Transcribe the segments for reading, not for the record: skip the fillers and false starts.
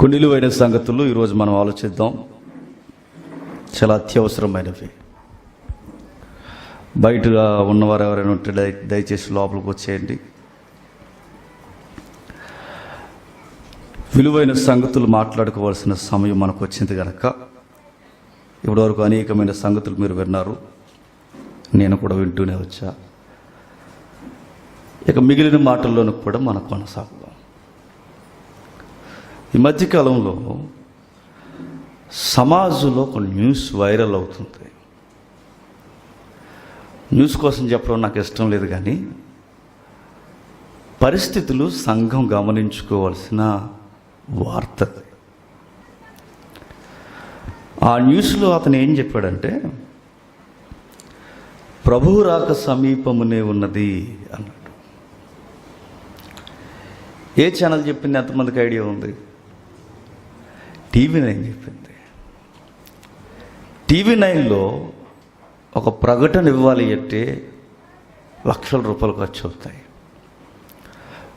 కొన్ని విలువైన సంగతులు ఈరోజు మనం ఆలోచిద్దాం. చాలా అత్యవసరమైనవి. బయటగా ఉన్నవారు ఎవరైనా ఉంటే దయచేసి లోపలికి వచ్చేయండి. విలువైన సంగతులు మాట్లాడుకోవాల్సిన సమయం మనకు వచ్చింది కనుక ఇప్పటివరకు అనేకమైన సంగతులు మీరు విన్నారు, నేను కూడా వింటూనే వచ్చా. ఇక మిగిలిన మాటల్లోనూ కూడా మనం కొనసాగుదాం. ఈ మధ్యకాలంలో సమాజంలో ఒక న్యూస్ వైరల్ అవుతుంది. న్యూస్ కోసం చెప్పడం నాకు ఇష్టం లేదు, కానీ పరిస్థితులు సంఘం గమనించుకోవాల్సిన వార్త. ఆ న్యూస్లో అతను ఏం చెప్పాడంటే, ప్రభువు రాక సమీపమునే ఉన్నది అన్నాడు. ఏ ఛానల్ చెప్పింది? ఎంతమందికి ఐడియా ఉంది? టీవీ9 చెప్పింది. టీవీ9లో ఒక ప్రకటన ఇవ్వాలి అంటే లక్షల రూపాయలు ఖర్చు అవుతాయి.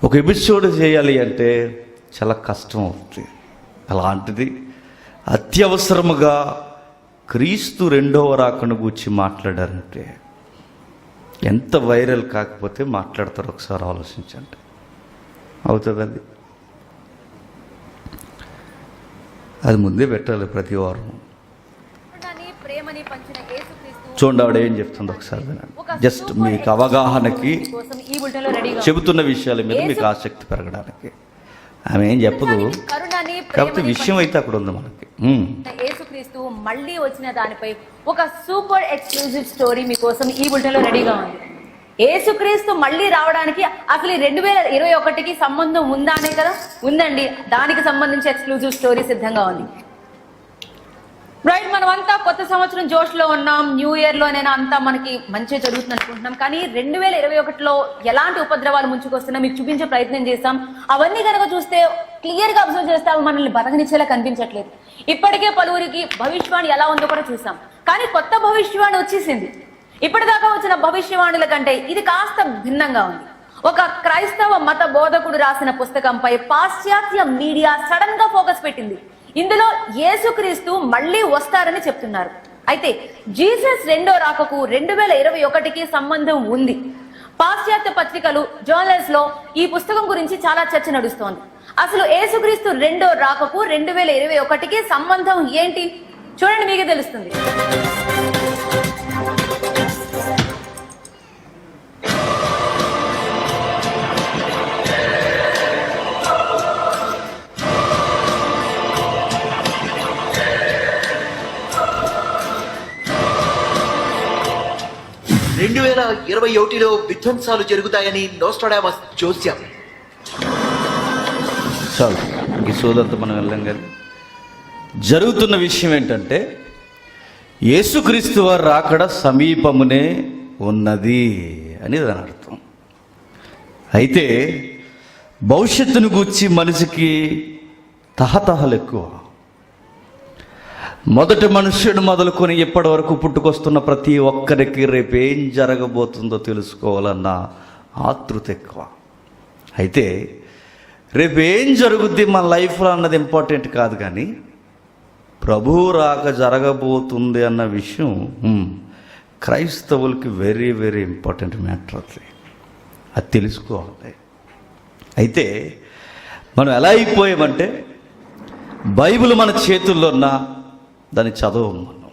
ఒక ఎపిసోడ్ చేయాలి అంటే చాలా కష్టం అవుతుంది. అలాంటిది అత్యవసరముగా క్రీస్తు రెండవ రాకను గూర్చి మాట్లాడారంటే ఎంత వైరల్ కాకపోతే మాట్లాడతారు? ఒకసారి ఆలోచించండి. అవుతుందండి. అది ముందే పెట్టాలి ప్రతి వారం. చూడండి ఆవిడ ఏం చెప్తుంది ఒకసారి వినండి. జస్ట్ మీకు అవగాహనకి చెబుతున్న విషయాల మీద మీకు ఆసక్తి పెరగడానికి. ఆమె ఏం చెప్పదు, కాకపోతే విషయం అయితే అక్కడ ఉంది మనకి. యేసుక్రీస్తు మళ్ళీ వచ్చిన దానిపై ఒక సూపర్ ఎక్స్క్లూజివ్ స్టోరీ మీకోసం ఈ బులెటిన్ లో రెడీగా ఉంది. యేసుక్రీస్తు మళ్ళీ రావడానికి అసలు 2021కి సంబంధం ఉందా అనే కదా ఉందండి. దానికి సంబంధించి ఎక్స్క్లూజివ్ స్టోరీ సిద్ధంగా ఉంది. రైట్, మనం అంతా కొత్త సంవత్సరం జోష్ లో ఉన్నాం. న్యూ ఇయర్ లోనైనా అంతా మనకి మంచి జరుగుతుంది అనుకుంటున్నాం. కానీ 2021లో ఎలాంటి ఉపద్రవాలు ముంచుకొస్తున్నా మీకు చూపించే ప్రయత్నం చేస్తాం. అవన్నీ కనుక చూస్తే క్లియర్ గా అబ్జర్వ్ చేస్తే అవి మనల్ని బతకనిచ్చేలా కనిపించట్లేదు. ఇప్పటికే పలువురికి భవిష్యవాణి ఎలా ఉందో కూడా చూసాం. కానీ కొత్త భవిష్యవాణి వచ్చేసింది. ఇప్పటిదాకా వచ్చిన భవిష్యవాణుల కంటే ఇది కాస్త భిన్నంగా ఉంది. ఒక క్రైస్తవ మత బోధకుడు రాసిన పుస్తకంపై పాశ్చాత్య మీడియా సడన్ గా ఫోకస్ పెట్టింది. ఇందులో యేసుక్రీస్తు మళ్ళీ వస్తారని చెప్తున్నారు. అయితే జీసస్ రెండో రాకకు 2021కి సంబంధం ఉంది. పాశ్చాత్య పత్రికలు, జర్నల్స్ లో ఈ పుస్తకం గురించి చాలా చర్చ నడుస్తోంది. అసలు యేసుక్రీస్తు రెండో రాకకు 2021కి సంబంధం ఏంటి? చూడండి, మీకే తెలుస్తుంది. రెండు 2021లో విధ్వంసాలు జరుగుతాయని నోస్ట్రాడమస్ జోస్యం. చాలు, ఈ సోదంతా మనం వెళ్ళాం కానీ జరుగుతున్న విషయం ఏంటంటే యేసుక్రీస్తు వారు రాకడ సమీపమునే ఉన్నది అని దాని అర్థం. అయితే భవిష్యత్తును గూర్చి మనిషికి తహతహలు ఎక్కువ. మొదటి మనుష్యుడు మొదలుకొని ఇప్పటి వరకు పుట్టుకొస్తున్న ప్రతి ఒక్కరికి రేపు ఏం జరగబోతుందో తెలుసుకోవాలన్న ఆతృత ఎక్కువ. అయితే రేపు ఏం జరుగుద్ది మన లైఫ్లో అన్నది ఇంపార్టెంట్ కాదు, కానీ ప్రభువు రాక జరగబోతుంది అన్న విషయం క్రైస్తవులకి వెరీ వెరీ ఇంపార్టెంట్ మ్యాటర్. అది తెలుసుకోవాలి. అయితే మనం ఎలా అయిపోయామంటే బైబిల్ మన చేతుల్లో ఉన్న దాన్ని చదవం, మనం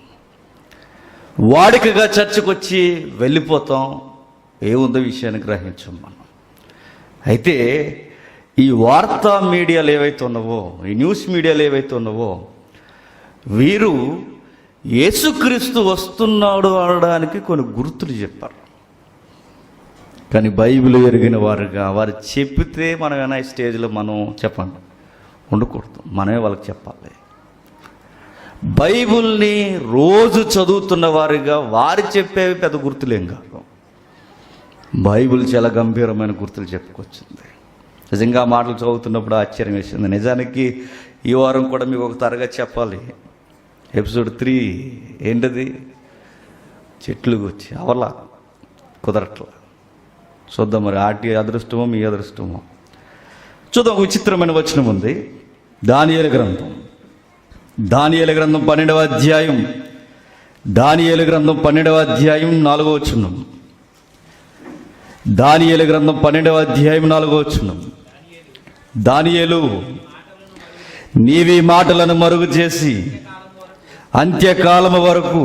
వాడికగా చర్చకు వచ్చి వెళ్ళిపోతాం, ఏముందో విషయాన్ని గ్రహించాం మనం. అయితే ఈ వార్తా మీడియాలు ఏవైతే ఉన్నావో, ఈ న్యూస్ మీడియాలు ఏవైతే ఉన్నావో, వీరు యేసుక్రీస్తు వస్తున్నాడు అనడానికి కొన్ని గుర్తులు చెప్పారు. కానీ బైబిల్ ఎరిగిన వారుగా వారు చెప్పితే మనం ఏమైనా ఈ స్టేజ్లో మనం చెప్పండి ఉండకూడదు, మనమే వాళ్ళకి చెప్పాలి. బైబిల్ని రోజు చదువుతున్న వారిగా వారు చెప్పేవి పెద్ద గుర్తులేం కాదు. బైబిల్ చాలా గంభీరమైన గుర్తులు చెప్పుకొచ్చింది. నిజంగా మాటలు చదువుతున్నప్పుడు ఆశ్చర్యం వేసింది. నిజానికి ఈ వారం కూడా మీకు ఒక తరగతి చెప్పాలి. ఎపిసోడ్ 3 ఏంటది? చెట్లు గుచ్చి అవలా కుదరట్లా. చూద్దాం మరి ఆటి అదృష్టమో మీ అదృష్టమో. చూద్దాం. ఒక విచిత్రమైన వచనం ఉంది. దానియేలు గ్రంథం 12వ అధ్యాయం, దానియేలు గ్రంథం 12వ అధ్యాయం 4వ వచనం. దానియేలు గ్రంథం 12వ అధ్యాయం 4వ వచనం. దానియేలు, నీవి మాటలను మరుగు చేసి అంత్యకాలము వరకు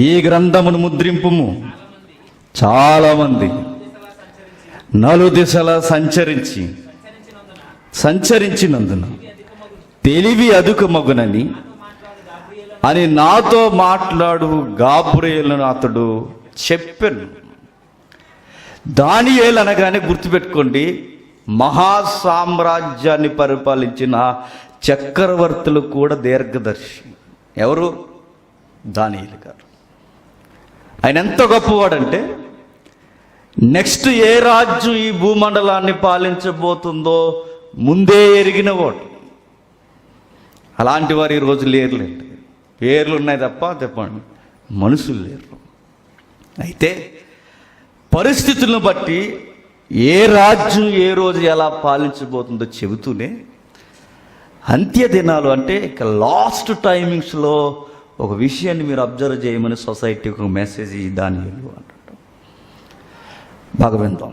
ఈ గ్రంథమును ముద్రింపుము. చాలామంది నలుదిశలా సంచరించినందున తెలివి అదుకమగునని అని నాతో మాట్లాడు గాబ్రియేలును అతడు చెప్పెను. దానియేలు అనగానే గుర్తుపెట్టుకోండి, మహాసామ్రాజ్యాన్ని పరిపాలించిన చక్రవర్తులు కూడా దీర్ఘదర్శి. ఎవరు? దానియేలు గారు. ఆయన ఎంత గొప్పవాడంటే, నెక్స్ట్ ఏ రాజ్యం ఈ భూమండలాన్ని పాలించబోతుందో ముందే ఎరిగినవాడు. అలాంటి వారు ఈరోజు లేరులేండి. పేర్లు ఉన్నాయి తప్ప చెప్పండి, మనుషులు లేరు. అయితే పరిస్థితులను బట్టి ఏ రాజ్యం ఏ రోజు ఎలా పాలించబోతుందో చెబుతూనే అంత్య దినాలు అంటే ఇక లాస్ట్ టైమింగ్స్లో ఒక విషయాన్ని మీరు అబ్జర్వ్ చేయమని సొసైటీకి ఒక మెసేజ్ దానియేలు అంటాడు. భగవంతం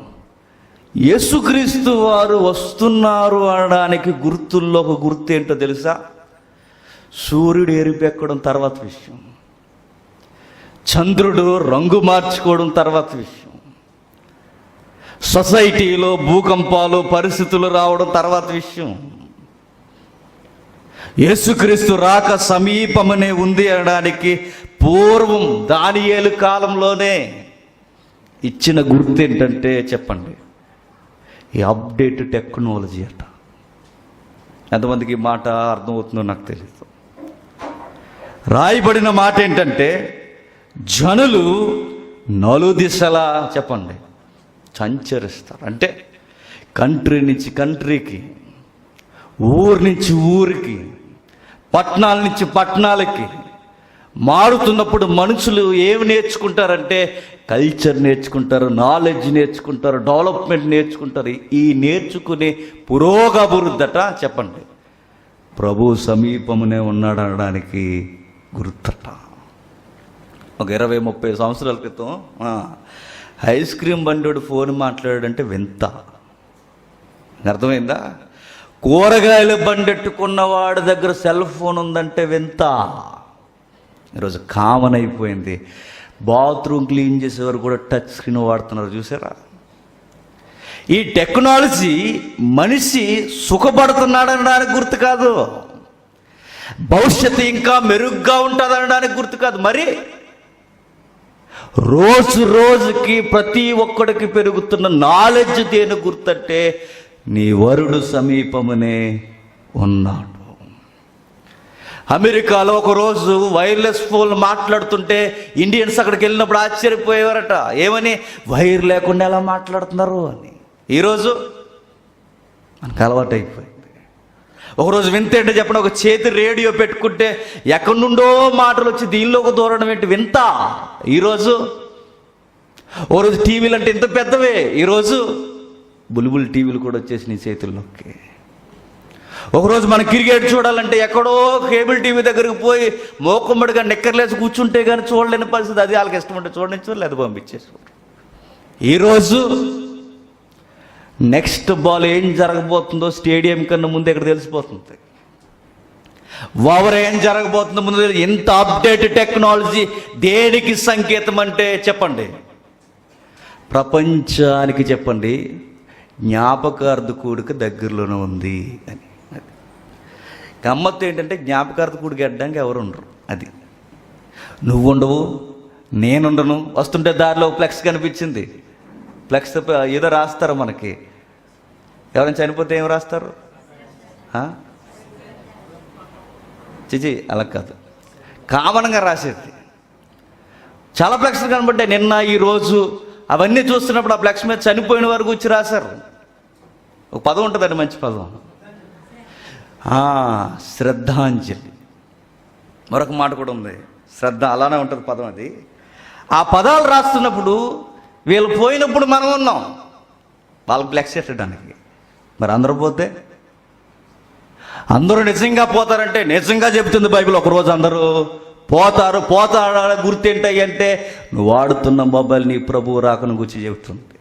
యేసుక్రీస్తు వారు వస్తున్నారు అనడానికి గుర్తుల్లో ఒక గుర్తు ఏంటో తెలుసా? సూర్యుడు ఎరిపెక్కడం తర్వాత విషయం, చంద్రుడు రంగు మార్చుకోవడం తర్వాత విషయం, సొసైటీలో భూకంపాలు పరిస్థితులు రావడం తర్వాత విషయం. యేసుక్రీస్తు రాక సమీపమనే ఉంది అనడానికి పూర్వం దానియేలు కాలంలోనే ఇచ్చిన గుర్తు ఏంటంటే చెప్పండి, ఈ అప్డేట్ టెక్నాలజీ అట. ఎంతమందికి ఈ మాట అర్థమవుతుందో నాకు తెలియదు. రాయబడిన మాట ఏంటంటే, జనులు నలుదిశలా చెప్పండి సంచరిస్తారు. అంటే కంట్రీ నుంచి కంట్రీకి, ఊరు నుంచి ఊరికి, పట్టణాల నుంచి పట్టణాలకి మారుతున్నప్పుడు మనుషులు ఏమి నేర్చుకుంటారంటే కల్చర్ నేర్చుకుంటారు, నాలెడ్జ్ నేర్చుకుంటారు, డెవలప్మెంట్ నేర్చుకుంటారు. ఈ నేర్చుకునే పురోగభివృద్ధట చెప్పండి ప్రభు సమీపమునే ఉన్నాడు అనడానికి గుర్తట. ఒక 20-30 సంవత్సరాల క్రితం ఐస్ క్రీమ్ బండివాడు ఫోన్ మాట్లాడాడంటే వింత. అర్థమైందా? కూరగాయల బండెట్టుకున్నవాడి దగ్గర సెల్ ఫోన్ ఉందంటే వింత. ఈరోజు కామన్ అయిపోయింది. బాత్రూమ్ క్లీన్ చేసేవారు కూడా టచ్ స్క్రీన్ వాడుతున్నారు, చూసారా? ఈ టెక్నాలజీ మనిషి సుఖపడుతున్నాడు అనడానికి గుర్తు కాదు, భవిష్యత్తు ఇంకా మెరుగ్గా ఉంటుంది అనడానికి గుర్తు కాదు. మరి రోజు రోజుకి ప్రతి ఒక్కడికి పెరుగుతున్న నాలెడ్జ్ దేని గుర్తంటే నీ వరుడు సమీపమునే ఉన్నాడు. అమెరికాలో ఒకరోజు వైర్లెస్ ఫోన్ మాట్లాడుతుంటే ఇండియన్స్ అక్కడికి వెళ్ళినప్పుడు ఆశ్చర్యపోయేవారట. ఏమని? వైర్ లేకుండా ఎలా మాట్లాడుతున్నారు అని. ఈరోజు మనకు అలవాటు అయిపోయింది. ఒకరోజు వింత ఏంటో చెప్పండి, ఒక చేతి రేడియో పెట్టుకుంటే ఎక్కడి నుండో మాటలు వచ్చి దీనిలోకి దూరడం ఏంటి వింత. ఈరోజు ఒకరోజు టీవీలు అంటే ఇంత పెద్దవే, ఈరోజు బుల్బుల్ టీవీలు కూడా వచ్చేసి నీ చేతుల్లోకి. ఒకరోజు మనం క్రికెట్ చూడాలంటే ఎక్కడో కేబుల్ టీవీ దగ్గరికి పోయి మోకమ్మడిగా నిక్కర్లేసి కూర్చుంటే కానీ చూడలేని పరిస్థితి. అది వాళ్ళకి ఇష్టం ఉంటే చూడనిచ్చు, లేదా పంపించేసారు. ఈరోజు నెక్స్ట్ బాల్ ఏం జరగబోతుందో స్టేడియం కన్నా ముందు ఇక్కడ తెలిసిపోతుంది. ఓవర్ ఏం జరగబోతుందో ముందు. ఎంత అప్డేట్ టెక్నాలజీ దేనికి సంకేతం అంటే చెప్పండి, ప్రపంచానికి చెప్పండి జ్ఞాపకార్థ కూడిక దగ్గరలోనే ఉంది అని. గమ్మత్తు ఏంటంటే జ్ఞాపకార్థ కూడిక ఎడ్డానికి ఎవరు ఉండరు. అది నువ్వు ఉండవు, నేనుండను. వస్తుంటే దారిలో ఫ్లెక్స్ కనిపించింది, ఫ్లెక్స్ ఏదో రాస్తారు మనకి. ఎవరైనా చనిపోతే ఏం రాస్తారు? చిచి అలా కాదు, కామన్గా రాసేది. చాలా ఫ్లెక్స్లు కనబడ్డాయి నిన్న ఈరోజు. అవన్నీ చూస్తున్నప్పుడు ఆ ఫ్లెక్స్ మీద చనిపోయిన వారు గురించి రాశారు. ఒక పదం ఉంటుందండి, మంచి పదం, శ్రద్ధాంజలి. మరొక మాట కూడా ఉంది, శ్రద్ధ, అలానే ఉంటుంది పదం అది. ఆ పదాలు రాస్తున్నప్పుడు వీళ్ళు పోయినప్పుడు మనం ఉన్నాం వాళ్ళకి ఫ్లెక్స్ పెట్టడానికి. మరి అందరూ పోతే అందరూ నిజంగా పోతారంటే నిజంగా చెబుతుంది బైబిల్. ఒకరోజు అందరూ పోతారు గుర్తు ఏంటంటే నువ్వు వాడుతున్న మొబైల్ నీ ప్రభువు రాకను గురించి చెబుతుంది.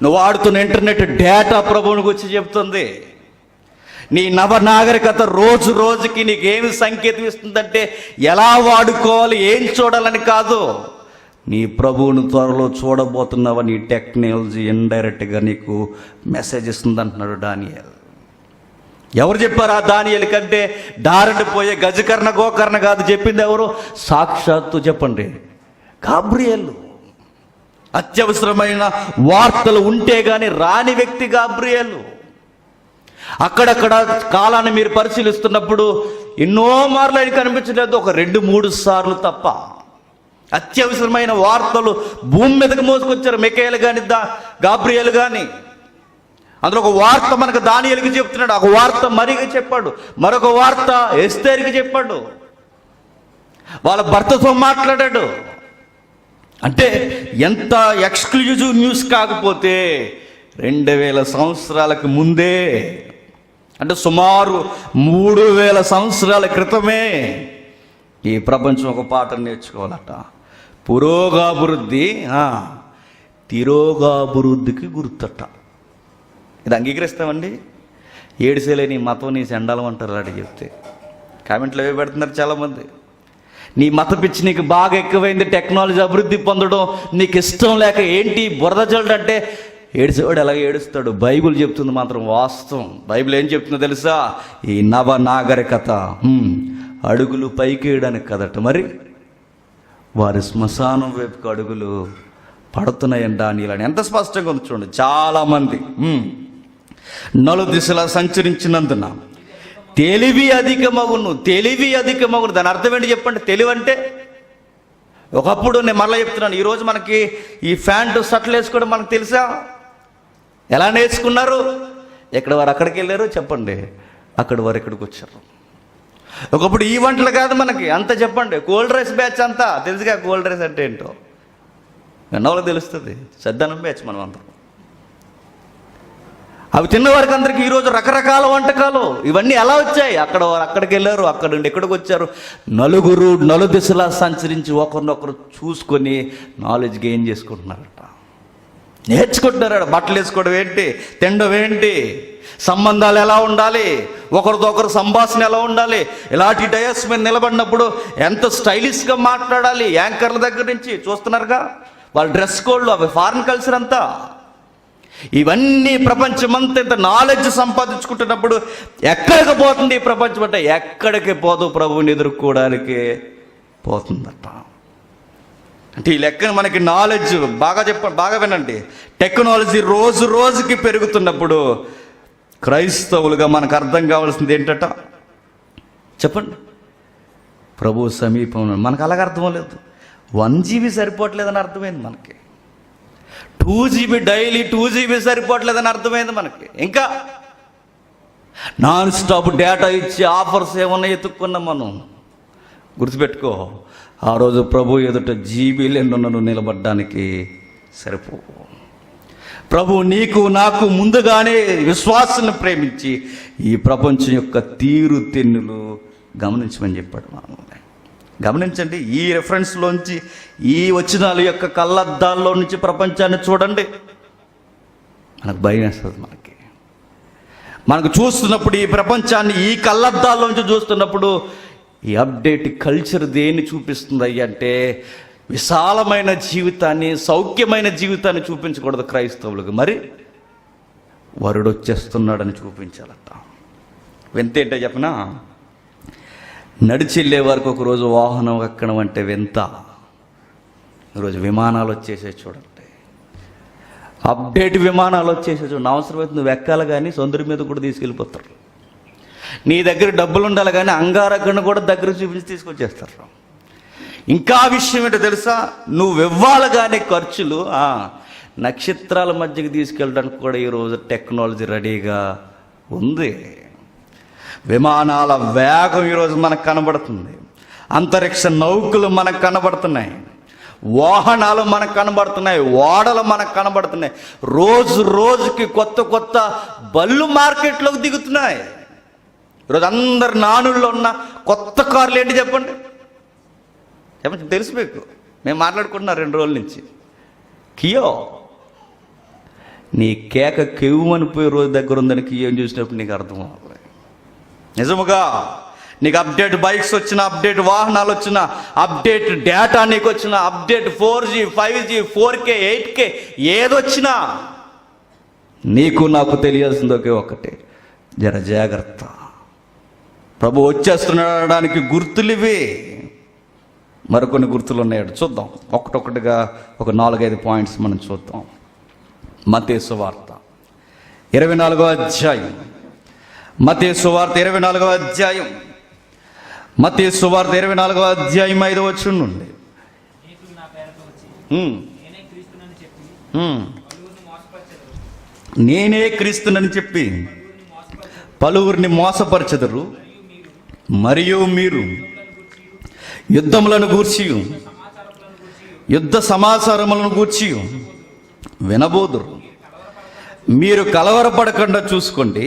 నువ్వు వాడుతున్న ఇంటర్నెట్ డేటా ప్రభువుని గురించి చెబుతుంది. నీ నవనాగరికత రోజు రోజుకి నీకేమి సంకేతం ఇస్తుందంటే ఎలా వాడుకోవాలి, ఏం చూడాలని కాదు, నీ ప్రభువును త్వరలో చూడబోతున్నావా నీ టెక్నాలజీ ఇండైరెక్ట్గా నీకు మెసేజ్ ఇస్తుంది అంటున్నాడు దానియేలు. ఎవరు చెప్పారు ఆ దానియేలు కంటే దారిని పోయే గజకర్ణ గోకర్ణ కాదు, చెప్పింది ఎవరు? సాక్షాత్తు చెప్పండి, గాబ్రియేలు. అత్యవసరమైన వార్తలు ఉంటే గాని రాని వ్యక్తి గాబ్రియేలు. అక్కడక్కడ కాలాన్ని మీరు పరిశీలిస్తున్నప్పుడు ఎన్నో మార్లు ఆయన కనిపించలేదు, ఒక 2-3 సార్లు తప్ప. అత్యవసరమైన వార్తలు భూమి మీదకి మోసుకొచ్చారు మిఖాయేలు కానీ గాబ్రియేలు కానీ. అందులో ఒక వార్త మనకు దానియేలుకి చెప్తున్నాడు, ఒక వార్త మరీగా చెప్పాడు, మరొక వార్త ఎస్తేరుకి చెప్పాడు, వాళ్ళ భర్తతో మాట్లాడాడు. అంటే ఎంత ఎక్స్క్లూజివ్ న్యూస్ కాకపోతే 2000 సంవత్సరాలకు ముందే, అంటే సుమారు 3000 సంవత్సరాల క్రితమే ఈ ప్రపంచం ఒక పాఠం నేర్చుకోవాలట. పురోగాభివృద్ధి తిరోగాభివృద్ధికి గుర్తట. ఇది అంగీకరిస్తామండి? ఏడిసేలేని మతం నీ సెండాలం అంటారు అడిగి చెప్తే. కామెంట్లు అవి పెడుతున్నారు చాలామంది. నీ మత పిచ్చి నీకు బాగా ఎక్కువైంది, టెక్నాలజీ అభివృద్ధి పొందడం నీకు ఇష్టం లేక ఏంటి బురద జల్లుడు అంటే ఏడిసేవాడు ఎలాగ ఏడుస్తాడు. బైబిల్ చెప్తుంది మాత్రం వాస్తవం. బైబిల్ ఏం చెప్తుందో తెలుసా? ఈ నవ నాగరికత అడుగులు పైకి వేయడానికి కదట, మరి వారి శ్మశానం వైపుకు అడుగులు పడుతున్నాయండి దానియేలు. ఎంత స్పష్టంగా ఉంది చూడండి. చాలామంది నలుదిశలా సంచరించినందున తెలివి అధికమగును. దాని అర్థం ఏంటి చెప్పండి? తెలివి అంటే ఒకప్పుడు, నేను మళ్ళీ చెప్తున్నాను, ఈరోజు మనకి ఈ ప్యాంటు షర్ట్లు వేసుకోవడం మనకు తెలుసా? ఎలా నేర్చుకున్నారు? ఎక్కడ వారు అక్కడికి వెళ్ళారు చెప్పండి, అక్కడి వారు ఇక్కడికి వచ్చారు. ఒకప్పుడు ఈ వంటలు కాదు మనకి అంత చెప్పండి. కోల్డ్ రైస్ బ్యాచ్ అంతా తెలుసుగా, కోల్డ్ రైస్ అంటే ఏంటో విన్నవాళ్ళకి తెలుస్తుంది. సద్దనం బ్యాచ్ మనం అందరం. అవి తిన్నవారికి అందరికీ ఈరోజు రకరకాల వంటకాలు. ఇవన్నీ ఎలా వచ్చాయి? అక్కడికి వెళ్ళారు, అక్కడ నుండి ఎక్కడికి వచ్చారు. నలుదిశలా సంచరించి ఒకరినొకరు చూసుకొని నాలెడ్జ్ గెయిన్ చేసుకుంటున్నారట, నేర్చుకుంటున్నారట. బట్టలు వేసుకోవడం ఏంటి, తినడం ఏంటి, సంబంధాలు ఎలా ఉండాలి, ఒకరితో ఒకరు సంభాషణ ఎలా ఉండాలి, ఇలాంటి డయాస్ మీద నిలబడినప్పుడు ఎంత స్టైలిష్గా మాట్లాడాలి. యాంకర్ల దగ్గర నుంచి చూస్తున్నారుగా వాళ్ళ డ్రెస్ కోడ్లు, అవి ఫారిన్ కల్చర్ అంతా. ఇవన్నీ ప్రపంచమంతా ఇంత నాలెడ్జ్ సంపాదించుకుంటున్నప్పుడు ఎక్కడికి పోతుంది ఈ ప్రపంచం అంటే? ఎక్కడికి పోదు, ప్రభువుని ఎదుర్కోవడానికి పోతుందట. అంటే ఈ లెక్కన మనకి నాలెడ్జ్ బాగా వినండి. టెక్నాలజీ రోజు రోజుకి పెరుగుతున్నప్పుడు క్రైస్తవులుగా మనకు అర్థం కావాల్సింది ఏంటట చెప్పండి? ప్రభు సమీపంలో. మనకు అలాగ అర్థం లేదు. 1 GB సరిపోవట్లేదని అర్థమైంది మనకి. 2 GB డైలీ 2 GB సరిపోవట్లేదని అర్థమైంది మనకి. ఇంకా నాన్ స్టాప్ డేటా ఇచ్చి ఆఫర్స్ ఏమన్నా ఎత్తుక్కున్నాం మనం. గుర్తుపెట్టుకో, ఆ రోజు ప్రభు ఎదుట జీబీలు ఎన్నో నిలబడ్డానికి సరిపోవు. ప్రభు నీకు నాకు ముందుగానే విశ్వాసాన్ని ప్రేమించి ఈ ప్రపంచం యొక్క తీరుతెన్నులు గమనించమని చెప్పాడు. మనల్ని గమనించండి. ఈ రెఫరెన్స్లోంచి, ఈ వచనాల యొక్క కళ్ళద్దాల్లో నుంచి ప్రపంచాన్ని చూడండి. మనకు భయం వేస్తుంది. మనకు చూస్తున్నప్పుడు ఈ ప్రపంచాన్ని ఈ కళ్ళద్దాల్లోంచి చూస్తున్నప్పుడు ఈ అప్డేట్ కల్చర్ దేన్ని చూపిస్తుంది అంటే విశాలమైన జీవితాన్ని, సౌఖ్యమైన జీవితాన్ని చూపించకూడదు క్రైస్తవులకు. మరి వరుడు వచ్చేస్తున్నాడని చూపించాలట. వింతేంటో చెప్పనా? నడిచెళ్ళే వరకు ఒకరోజు వాహనం ఎక్కడం అంటే వింత. ఈరోజు విమానాలు వచ్చేసే చూడండి, అప్డేట్ విమానాలు వచ్చేసే చూడండి. అవసరమైతే నువ్వు ఎక్కాలి కానీ సొందరి మీద కూడా తీసుకెళ్ళిపోతారు. నీ దగ్గర డబ్బులు ఉండాలి కానీ అంగారకుడిని కూడా దగ్గర చూపించి తీసుకొచ్చేస్తారు. ఇంకా విషయం ఏంటో తెలుసా? నువ్వు ఇవ్వాలి కానీ ఖర్చులు నక్షత్రాల మధ్యకి తీసుకెళ్ళడానికి కూడా ఈరోజు టెక్నాలజీ రెడీగా ఉంది. విమానాల వేగం ఈరోజు మనకు కనబడుతుంది, అంతరిక్ష నౌకలు మనకు కనబడుతున్నాయి, వాహనాలు మనకు కనబడుతున్నాయి, ఓడలు మనకు కనబడుతున్నాయి. రోజు రోజుకి కొత్త కొత్త బళ్ళు మార్కెట్లోకి దిగుతున్నాయి. ఈరోజు అందరు నానుల్లో ఉన్న కొత్త కార్లు ఏంటి చెప్పండి? చెప్పండి, తెలుసు మీకు. మేము మాట్లాడుకుంటున్నాం 2 రోజుల నుంచి. కియో. నీ కేక కెవ్వమనిపోయే రోజు దగ్గర ఉందని కియోని చూసినప్పుడు నీకు అర్థం అవ్వాలి. నిజముగా నీకు అప్డేట్ బైక్స్ వచ్చిన, అప్డేట్ వాహనాలు వచ్చిన, అప్డేట్ డేటా నీకు వచ్చిన, update 4G 5G 4K 8K ఏదొచ్చినా నీకు నాకు తెలియాల్సింది ఒకే ఒకటే, జర జాగ్రత్త. ప్రభు వచ్చేస్తున్నాడానికి గుర్తులు ఇవి. మరికొన్ని గుర్తులు ఉన్నాయట, చూద్దాం. ఒక్కొక్కటిగా ఒక 4-5 పాయింట్స్ మనం చూద్దాం. మత్తయి సువార్త 24వ అధ్యాయం. మత్తయి సువార్త 24వ అధ్యాయం. మత్తయి సువార్త 24వ అధ్యాయం 5వ వచనం నుండి. నేనే క్రీస్తునని చెప్పి పలువురిని మోసపరచెదరు, మరియు మీరు యుద్ధములను గూర్చి, యుద్ధ సమాచారములను గూర్చి వినబోదురు. మీరు కలవరపడకుండా చూసుకోండి,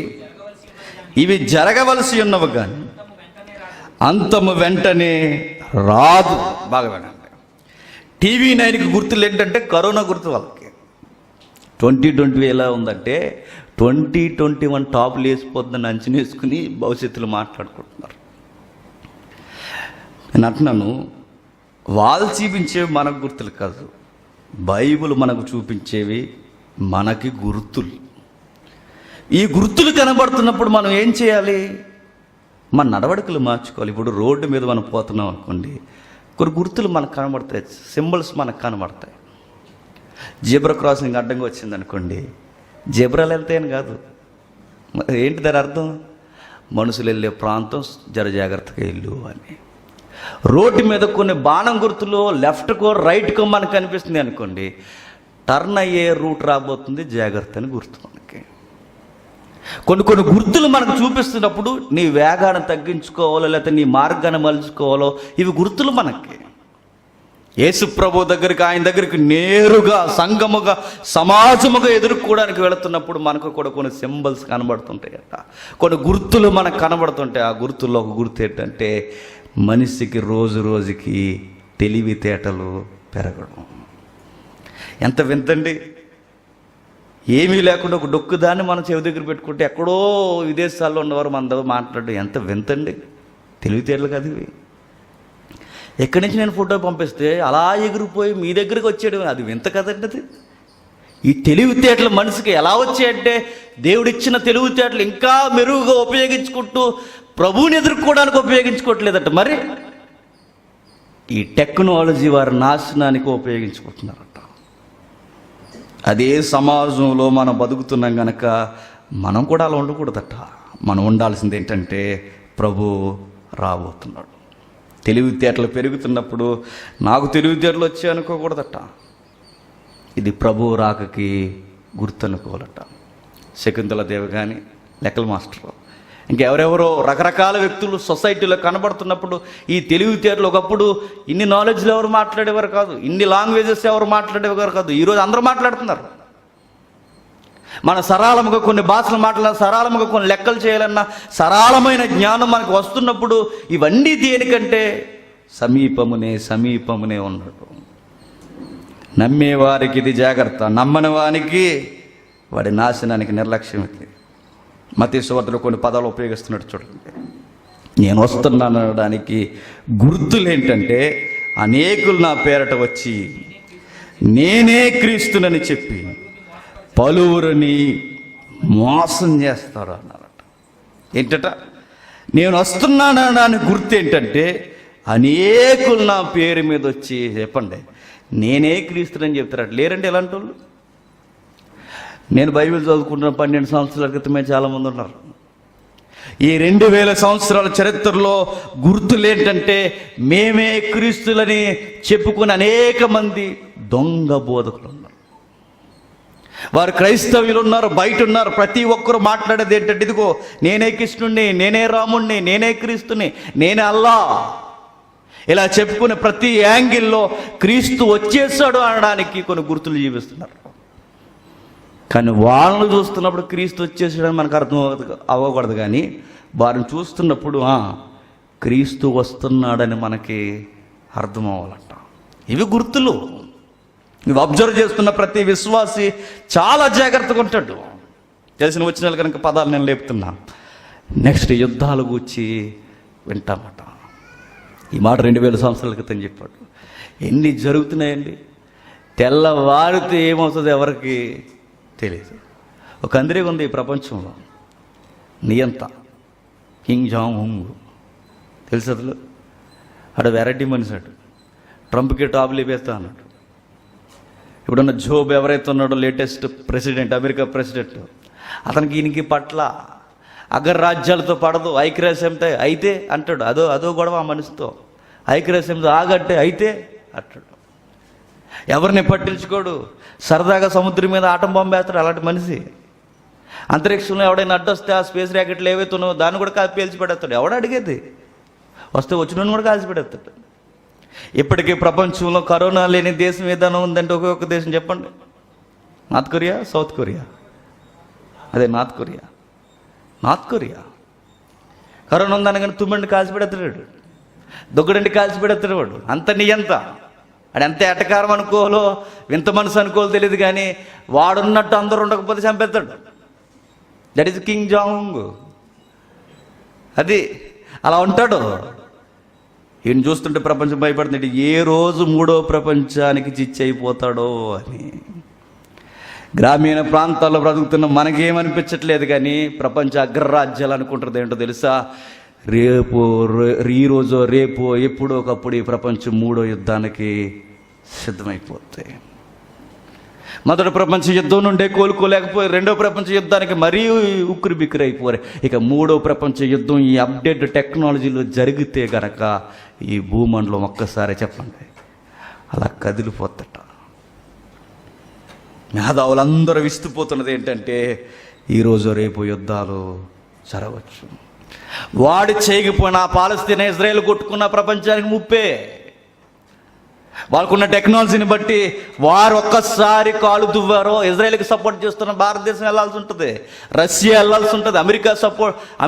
ఇవి జరగవలసి ఉన్నవి కానీ అంతము వెంటనే రాదు. బాగా వినండి. టీవీ 9కి గుర్తులు ఏంటంటే కరోనా గుర్తు వాళ్ళకి. 2020 ఎలా ఉందంటే 2021 టాపులు వేసిపోద్దని అంచనా వేసుకుని భవిష్యత్తులో మాట్లాడుకుంటున్నారు. నేను అంటున్నాను, వాళ్ళు చూపించేవి మనకు గుర్తులు కాదు, బైబిల్ మనకు చూపించేవి మనకి గుర్తులు. ఈ గుర్తులు కనబడుతున్నప్పుడు మనం ఏం చేయాలి? మన నడవడికలు మార్చుకోవాలి. ఇప్పుడు రోడ్డు మీద మనం పోతున్నాం అనుకోండి, కొన్ని గుర్తులు మనకు కనబడతాయి, సింబల్స్ మనకు కనబడతాయి. జెబ్రా క్రాసింగ్ అడ్డంగా వచ్చింది అనుకోండి, జెబ్రాలు వెళ్తాయని కాదు, ఏంటి దాని అర్థం? మనుషులు వెళ్ళే ప్రాంతం జర జాగ్రత్తగా వెళ్ళు అని. రోడ్డు మీద కొన్ని బాణం గుర్తులు లెఫ్ట్కో రైట్కో మనకు కనిపిస్తుంది అనుకోండి, టర్న్ అయ్యే రూట్ రాబోతుంది, జాగ్రత్త అని గుర్తు మనకి. కొన్ని గుర్తులు మనకు చూపిస్తున్నప్పుడు నీ వేగాన్ని తగ్గించుకోవాలో లేకపోతే నీ మార్గాన్ని మలుచుకోవాలో ఇవి గుర్తులు మనకి. యేసు ప్రభు దగ్గరికి, ఆయన దగ్గరికి నేరుగా సంఘముగా సమాజముగా ఎదుర్కోవడానికి వెళుతున్నప్పుడు మనకు కూడా కొన్ని సింబల్స్ కనబడుతుంటాయట, కొన్ని గుర్తులు మనకు కనబడుతుంటాయి. ఆ గుర్తుల్లో ఒక గుర్తు ఏంటంటే మనిషికి రోజు రోజుకి తెలివితేటలు పెరగడం. ఎంత వింతండి! ఏమీ లేకుండా ఒక డొక్కుదాన్ని మనం చెవి దగ్గర పెట్టుకుంటే ఎక్కడో విదేశాల్లో ఉన్నవారు మన దగ్గర మాట్లాడడం ఎంత వింతండి! తెలివితేటలు కాదు ఇవి. ఎక్కడి నుంచి నేను ఫోటో పంపిస్తే అలా ఎగిరిపోయి మీ దగ్గరికి వచ్చేయడం అది వింత కదండి. అది ఈ తెలివితేటలు మనిషికి ఎలా వచ్చాయంటే దేవుడిచ్చిన తెలివితేటలు ఇంకా మెరుగుగా ఉపయోగించుకుంటూ ప్రభువుని ఎదుర్కోవడానికి ఉపయోగించుకోవట్లేదట. మరి ఈ టెక్నాలజీ వారి నాశనానికి ఉపయోగించుకుంటున్నారట. అదే సమాజంలో మనం బతుకుతున్నాం కనుక మనం కూడా అలా ఉండకూడదట. మనం ఉండాల్సింది ఏంటంటే ప్రభు రాబోతున్నాడు. తెలివితేటలు పెరుగుతున్నప్పుడు నాకు తెలివితేటలు వచ్చాయి అనుకోకూడదట. ఇది ప్రభు రాకకి గుర్తు అనుకోవాలట. శకుంతల దేవి కానీ, లెక్కల మాస్టర్, ఇంకెవరెవరో రకరకాల వ్యక్తులు సొసైటీలో కనబడుతున్నప్పుడు ఈ తెలివితేటలు, ఒకప్పుడు ఇన్ని నాలెడ్జ్లు ఎవరు మాట్లాడేవారు కాదు, ఇన్ని లాంగ్వేజెస్ ఎవరు మాట్లాడేవారు కాదు. ఈరోజు అందరూ మాట్లాడుతున్నారు. మన సరళముగా కొన్ని భాషలు మాట్లాడాలి, సరళముగా కొన్ని లెక్కలు చేయాలన్నా సరళమైన జ్ఞానం మనకు వస్తున్నప్పుడు ఇవన్నీ దేనికంటే సమీపమునే ఉన్నాడు. నమ్మేవారికి ఇది జాగ్రత్త, నమ్మని వానికి వాడి నాశనానికి నిర్లక్ష్యం. ఇది మత్తయి సువార్తలో కొన్ని పదాలు ఉపయోగిస్తున్నట్టు చూడండి. నేను వస్తున్నాను అనడానికి గుర్తులు ఏంటంటే అనేకులు నా పేరట వచ్చి నేనే క్రీస్తునని చెప్పి పలువురిని మోసం చేస్తారు అన్నారట. ఏంటట? నేను వస్తున్నాను అనడానికి గుర్తు ఏంటంటే అనేకులు నా పేరు మీద వచ్చి చెప్పండి నేనే క్రీస్తునని చెప్తారట. లేరంటే ఎలాంటి వాళ్ళు? నేను బైబిల్ చదువుకుంటున్న 12 సంవత్సరాల క్రితమే చాలామంది ఉన్నారు. ఈ 2000 సంవత్సరాల చరిత్రలో గుర్తులు ఏంటంటే మేమే క్రీస్తులని చెప్పుకుని అనేక మంది దొంగ బోధకులు ఉన్నారు. వారు క్రైస్తవులు ఉన్నారు, బయట ఉన్నారు. ప్రతి ఒక్కరు మాట్లాడేది ఏంటంటే ఇదిగో నేనే కృష్ణుణ్ణి, నేనే రాముణ్ణి, నేనే క్రీస్తుని, నేనే అల్లా. ఇలా చెప్పుకునే ప్రతి యాంగిల్లో క్రీస్తు వచ్చేసాడు అనడానికి కొన్ని గుర్తులు జీవిస్తున్నారు. కానీ వాళ్ళని చూస్తున్నప్పుడు క్రీస్తు వచ్చేసాడని మనకు అర్థం అవ్వకూడదు, కానీ వారిని చూస్తున్నప్పుడు క్రీస్తు వస్తున్నాడని మనకి అర్థం అవ్వాలంట. ఇవి గుర్తులు. ఇవి అబ్జర్వ్ చేస్తున్న ప్రతి విశ్వాసి చాలా జాగ్రత్తగా ఉంటాడు. తెలిసిన వచ్చిన కనుక పదాలు నేను లేపుతున్నా. నెక్స్ట్ యుద్ధాలు గూర్చి వింటామట. ఈ మాట 2000 సంవత్సరాల క్రితం చెప్పాడు. ఎన్ని జరుగుతున్నాయండి. తెల్లవారితే ఏమవుతుంది ఎవరికి తెలియదు. ఒక అందరికీ ఉంది ఈ ప్రపంచంలో, నియంత కింగ్ జాంగ్ ఉంగ్. తెలుసు అసలు అడు వెరైటీ మనిషి అటు. ట్రంప్కి టాపులు వేస్తా అన్నాడు. ఇప్పుడున్న జోబ్ ఎవరైతే ఉన్నాడో లేటెస్ట్ ప్రెసిడెంట్, అమెరికా ప్రెసిడెంట్, అతనికి ఈయనకి పట్ల అగ్రరాజ్యాలతో పడదు, ఐక్యరాజ్యంతో అయితే అంటాడు. అదో గొడవ ఆ మనిషితో. ఐక్యరాజ్యంతో ఆగట్టే అయితే అంటాడు. ఎవరిని పట్టించుకోడు. సరదాగా సముద్రం మీద ఆటం బాంబు వేస్తాడు అలాంటి మనిషి. అంతరిక్షంలో ఎవడైనా అడ్డొస్తే ఆ స్పేస్ ర్యాకెట్లు ఏవైతే ఉన్నాయో దాన్ని కూడా పేల్చి పెడతాడు. ఎవడ అడిగేది? వస్తే వచ్చిన కూడా కాల్చి పెడతాడు. ఇప్పటికీ ప్రపంచంలో కరోనా లేని దేశం ఏదైనా ఉందంటే ఒక్కొక్క దేశం చెప్పండి. North Korea, south Korea. అదే నార్త్ కొరియా. కరోనా ఉందని కానీ తుమ్మండి కాల్చి పెడతాడు, దొగ్గడండి కాల్చి పెడతాడు. వాడు అంత నియంత. వాడు ఎంత ఎటకారం అనుకోలో వింత మనసు అనుకోలో తెలియదు, కానీ వాడున్నట్టు అందరూ ఉండకపోతే చంపేస్తాడు. That is king Jong. అది అలా ఉంటాడు. ఈయన చూస్తుంటే ప్రపంచం భయపడుతుంది. ఏ రోజు 3వ ప్రపంచానికి చిచ్చు అయిపోతాడో అని. గ్రామీణ ప్రాంతాల్లో బ్రతుకుతున్న మనకేమనిపించట్లేదు, కానీ ప్రపంచ అగ్రరాజ్యాలు అనుకుంటుంది ఏంటో తెలుసా? ఈరోజు రేపు ఎప్పుడో ఒకప్పుడు ఈ ప్రపంచం 3వ యుద్ధానికి సిద్ధమైపోతాయి. మొదటి ప్రపంచ యుద్ధం నుండే కోలుకోలేకపోయి 2వ ప్రపంచ యుద్ధానికి మరీ ఉక్కిరి బిక్కిరి అయిపోయారు. ఇక 3వ ప్రపంచ యుద్ధం ఈ అప్డేట్ టెక్నాలజీలో జరిగితే గనక ఈ భూమండలం ఒక్కసారి చెప్పండి అలా కదిలిపోతట. మేధావులందరూ విస్తుపోతున్నది ఏంటంటే ఈరోజు రేపు యుద్ధాలు జరగవచ్చు. వాడు చేయకపోయినా పాలస్తీనా ఇజ్రాయెల్ కొట్టుకున్న ప్రపంచానికి ముప్పే. వాళ్ళకున్న టెక్నాలజీని బట్టి వారు ఒక్కసారి కాలు దువ్వారో ఇజ్రాయెల్కి సపోర్ట్ చేస్తున్న భారతదేశం వెళ్ళాల్సి ఉంటుంది, రష్యా వెళ్ళాల్సి ఉంటుంది,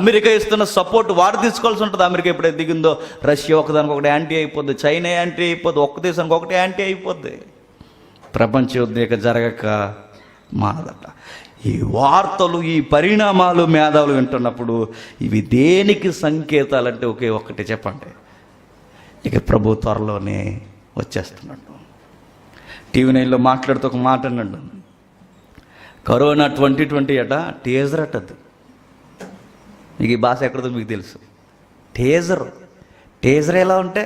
అమెరికా ఇస్తున్న సపోర్ట్ వాడు తీసుకోవాల్సి ఉంటుంది. అమెరికా ఎప్పుడైతే దిగిందో రష్యా ఒకదానికి ఒకటి యాంటీ అయిపోద్ది, చైనా యాంటీ అయిపోద్ది, ఒక్క దేశానికి ఒకటి యాంటీ అయిపోద్ది. ప్రపంచ యుద్ధం ఇక జరగక మానదట. ఈ వార్తలు, ఈ పరిణామాలు మేధావులు వింటున్నప్పుడు ఇవి దేనికి సంకేతాలంటే ఒకే ఒక్కటి చెప్పండి, ఇక ప్రభు త్వరలోనే వచ్చేస్తున్నాడు. టీవీ 9లో మాట్లాడుతూ ఒక మాట అన్నాడు. కరోనా 2020 అట టేజర్ అట్టది. మీకు ఈ భాష ఎక్కడదో మీకు తెలుసు. టేజర్ ఎలా ఉంటే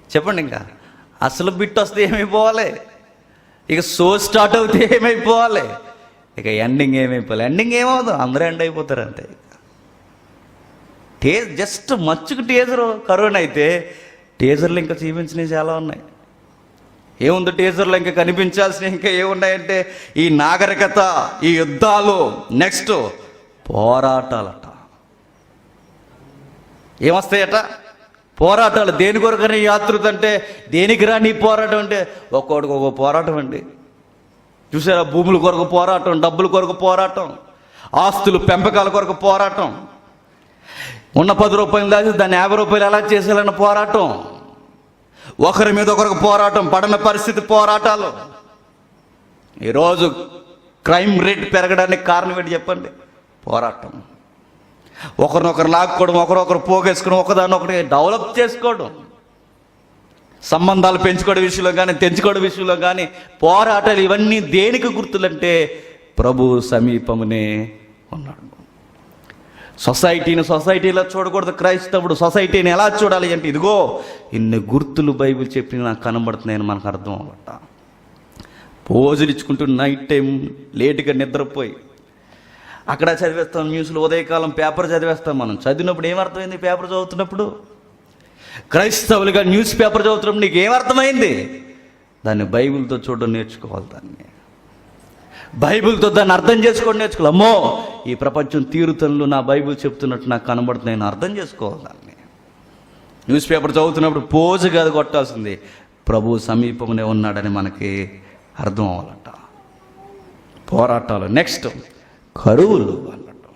చెప్పండి. ఇంకా అసలు బిట్ వస్తే ఏమైపోవాలి, ఇక షో స్టార్ట్ అవుతే ఏమైపోవాలి, ఇక ఎండింగ్ ఏమైపోవాలి. ఎండింగ్ ఏమవుతుంది, అందరూ ఎండ్ అయిపోతారు అంతే. జస్ట్ మచ్చుకు టీజర్ కరోనా అయితే టీజర్లు ఇంకా చూపించినవి చాలా ఉన్నాయి. ఏముంది టీజర్లో ఇంకా కనిపించాల్సినవి ఇంకా ఏమున్నాయంటే ఈ నాగరికత, ఈ యుద్ధాలు, నెక్స్ట్ పోరాటాలట. ఏమొస్తాయట? పోరాటాలు. దేని కొరకని యాత్రుత అంటే దేనికి రా నీ పోరాటం అంటే ఒక్కొక్కడికి ఒక్కొక్క పోరాటం అండి. చూసారా? భూముల కొరకు పోరాటం, డబ్బుల కొరకు పోరాటం, ఆస్తులు పెంపకాల కొరకు పోరాటం, ఉన్న 10 రూపాయలు దాచి దాన్ని 50 రూపాయలు ఎలా చేసేయాలన్న పోరాటం, ఒకరి మీద ఒకరికి పోరాటం, పడిన పరిస్థితి పోరాటాలు. ఈరోజు క్రైమ్ రేట్ పెరగడానికి కారణం ఏంటి చెప్పండి? పోరాటం. ఒకరినొకరు లాక్కోవడం, ఒకరొకరు పోగేసుకోవడం, ఒకదాన్ని ఒకటి డెవలప్ చేసుకోవడం, సంబంధాలు పెంచుకోవడం విషయంలో కానీ తెంచుకోవడం విషయంలో కానీ పోరాటాలు. ఇవన్నీ దేనికి గుర్తులంటే ప్రభు సమీపమునే ఉన్నాడు. సొసైటీలో చూడకూడదు. క్రైస్తవుడు సొసైటీని ఎలా చూడాలి అంటే ఇదిగో ఇన్ని గుర్తులు బైబిల్ చెప్పి నాకు కనబడుతున్నాయని మనకు అర్థం అవ్వట. పోజులు ఇచ్చుకుంటూ నైట్ టైం లేటుగా నిద్రపోయి అక్కడ చదివేస్తాం న్యూస్లో, ఉదయకాలం పేపర్ చదివేస్తాం. మనం చదివినప్పుడు ఏమర్థమైంది? పేపర్ చదువుతున్నప్పుడు క్రైస్తవులుగా న్యూస్ పేపర్ చదువుతున్నప్పుడు నీకు ఏమర్థమైంది? దాన్ని బైబిల్తో చూడడం నేర్చుకోవాలి. దాన్ని బైబిల్తో దాన్ని అర్థం చేసుకోవడం నేర్చుకోవాలి. అమ్మో ఈ ప్రపంచం తీరుతనులు నా బైబిల్ చెప్తున్నట్టు నాకు కనబడుతుంది, నేను అర్థం చేసుకోవాలి. దాన్ని న్యూస్ పేపర్ చదువుతున్నప్పుడు పోజు కాదు కొట్టాల్సింది, ప్రభు సమీపంలో ఉన్నాడని మనకి అర్థం అవ్వాలట. పోరాటాలు. నెక్స్ట్ కరువులు అన్నట్టు.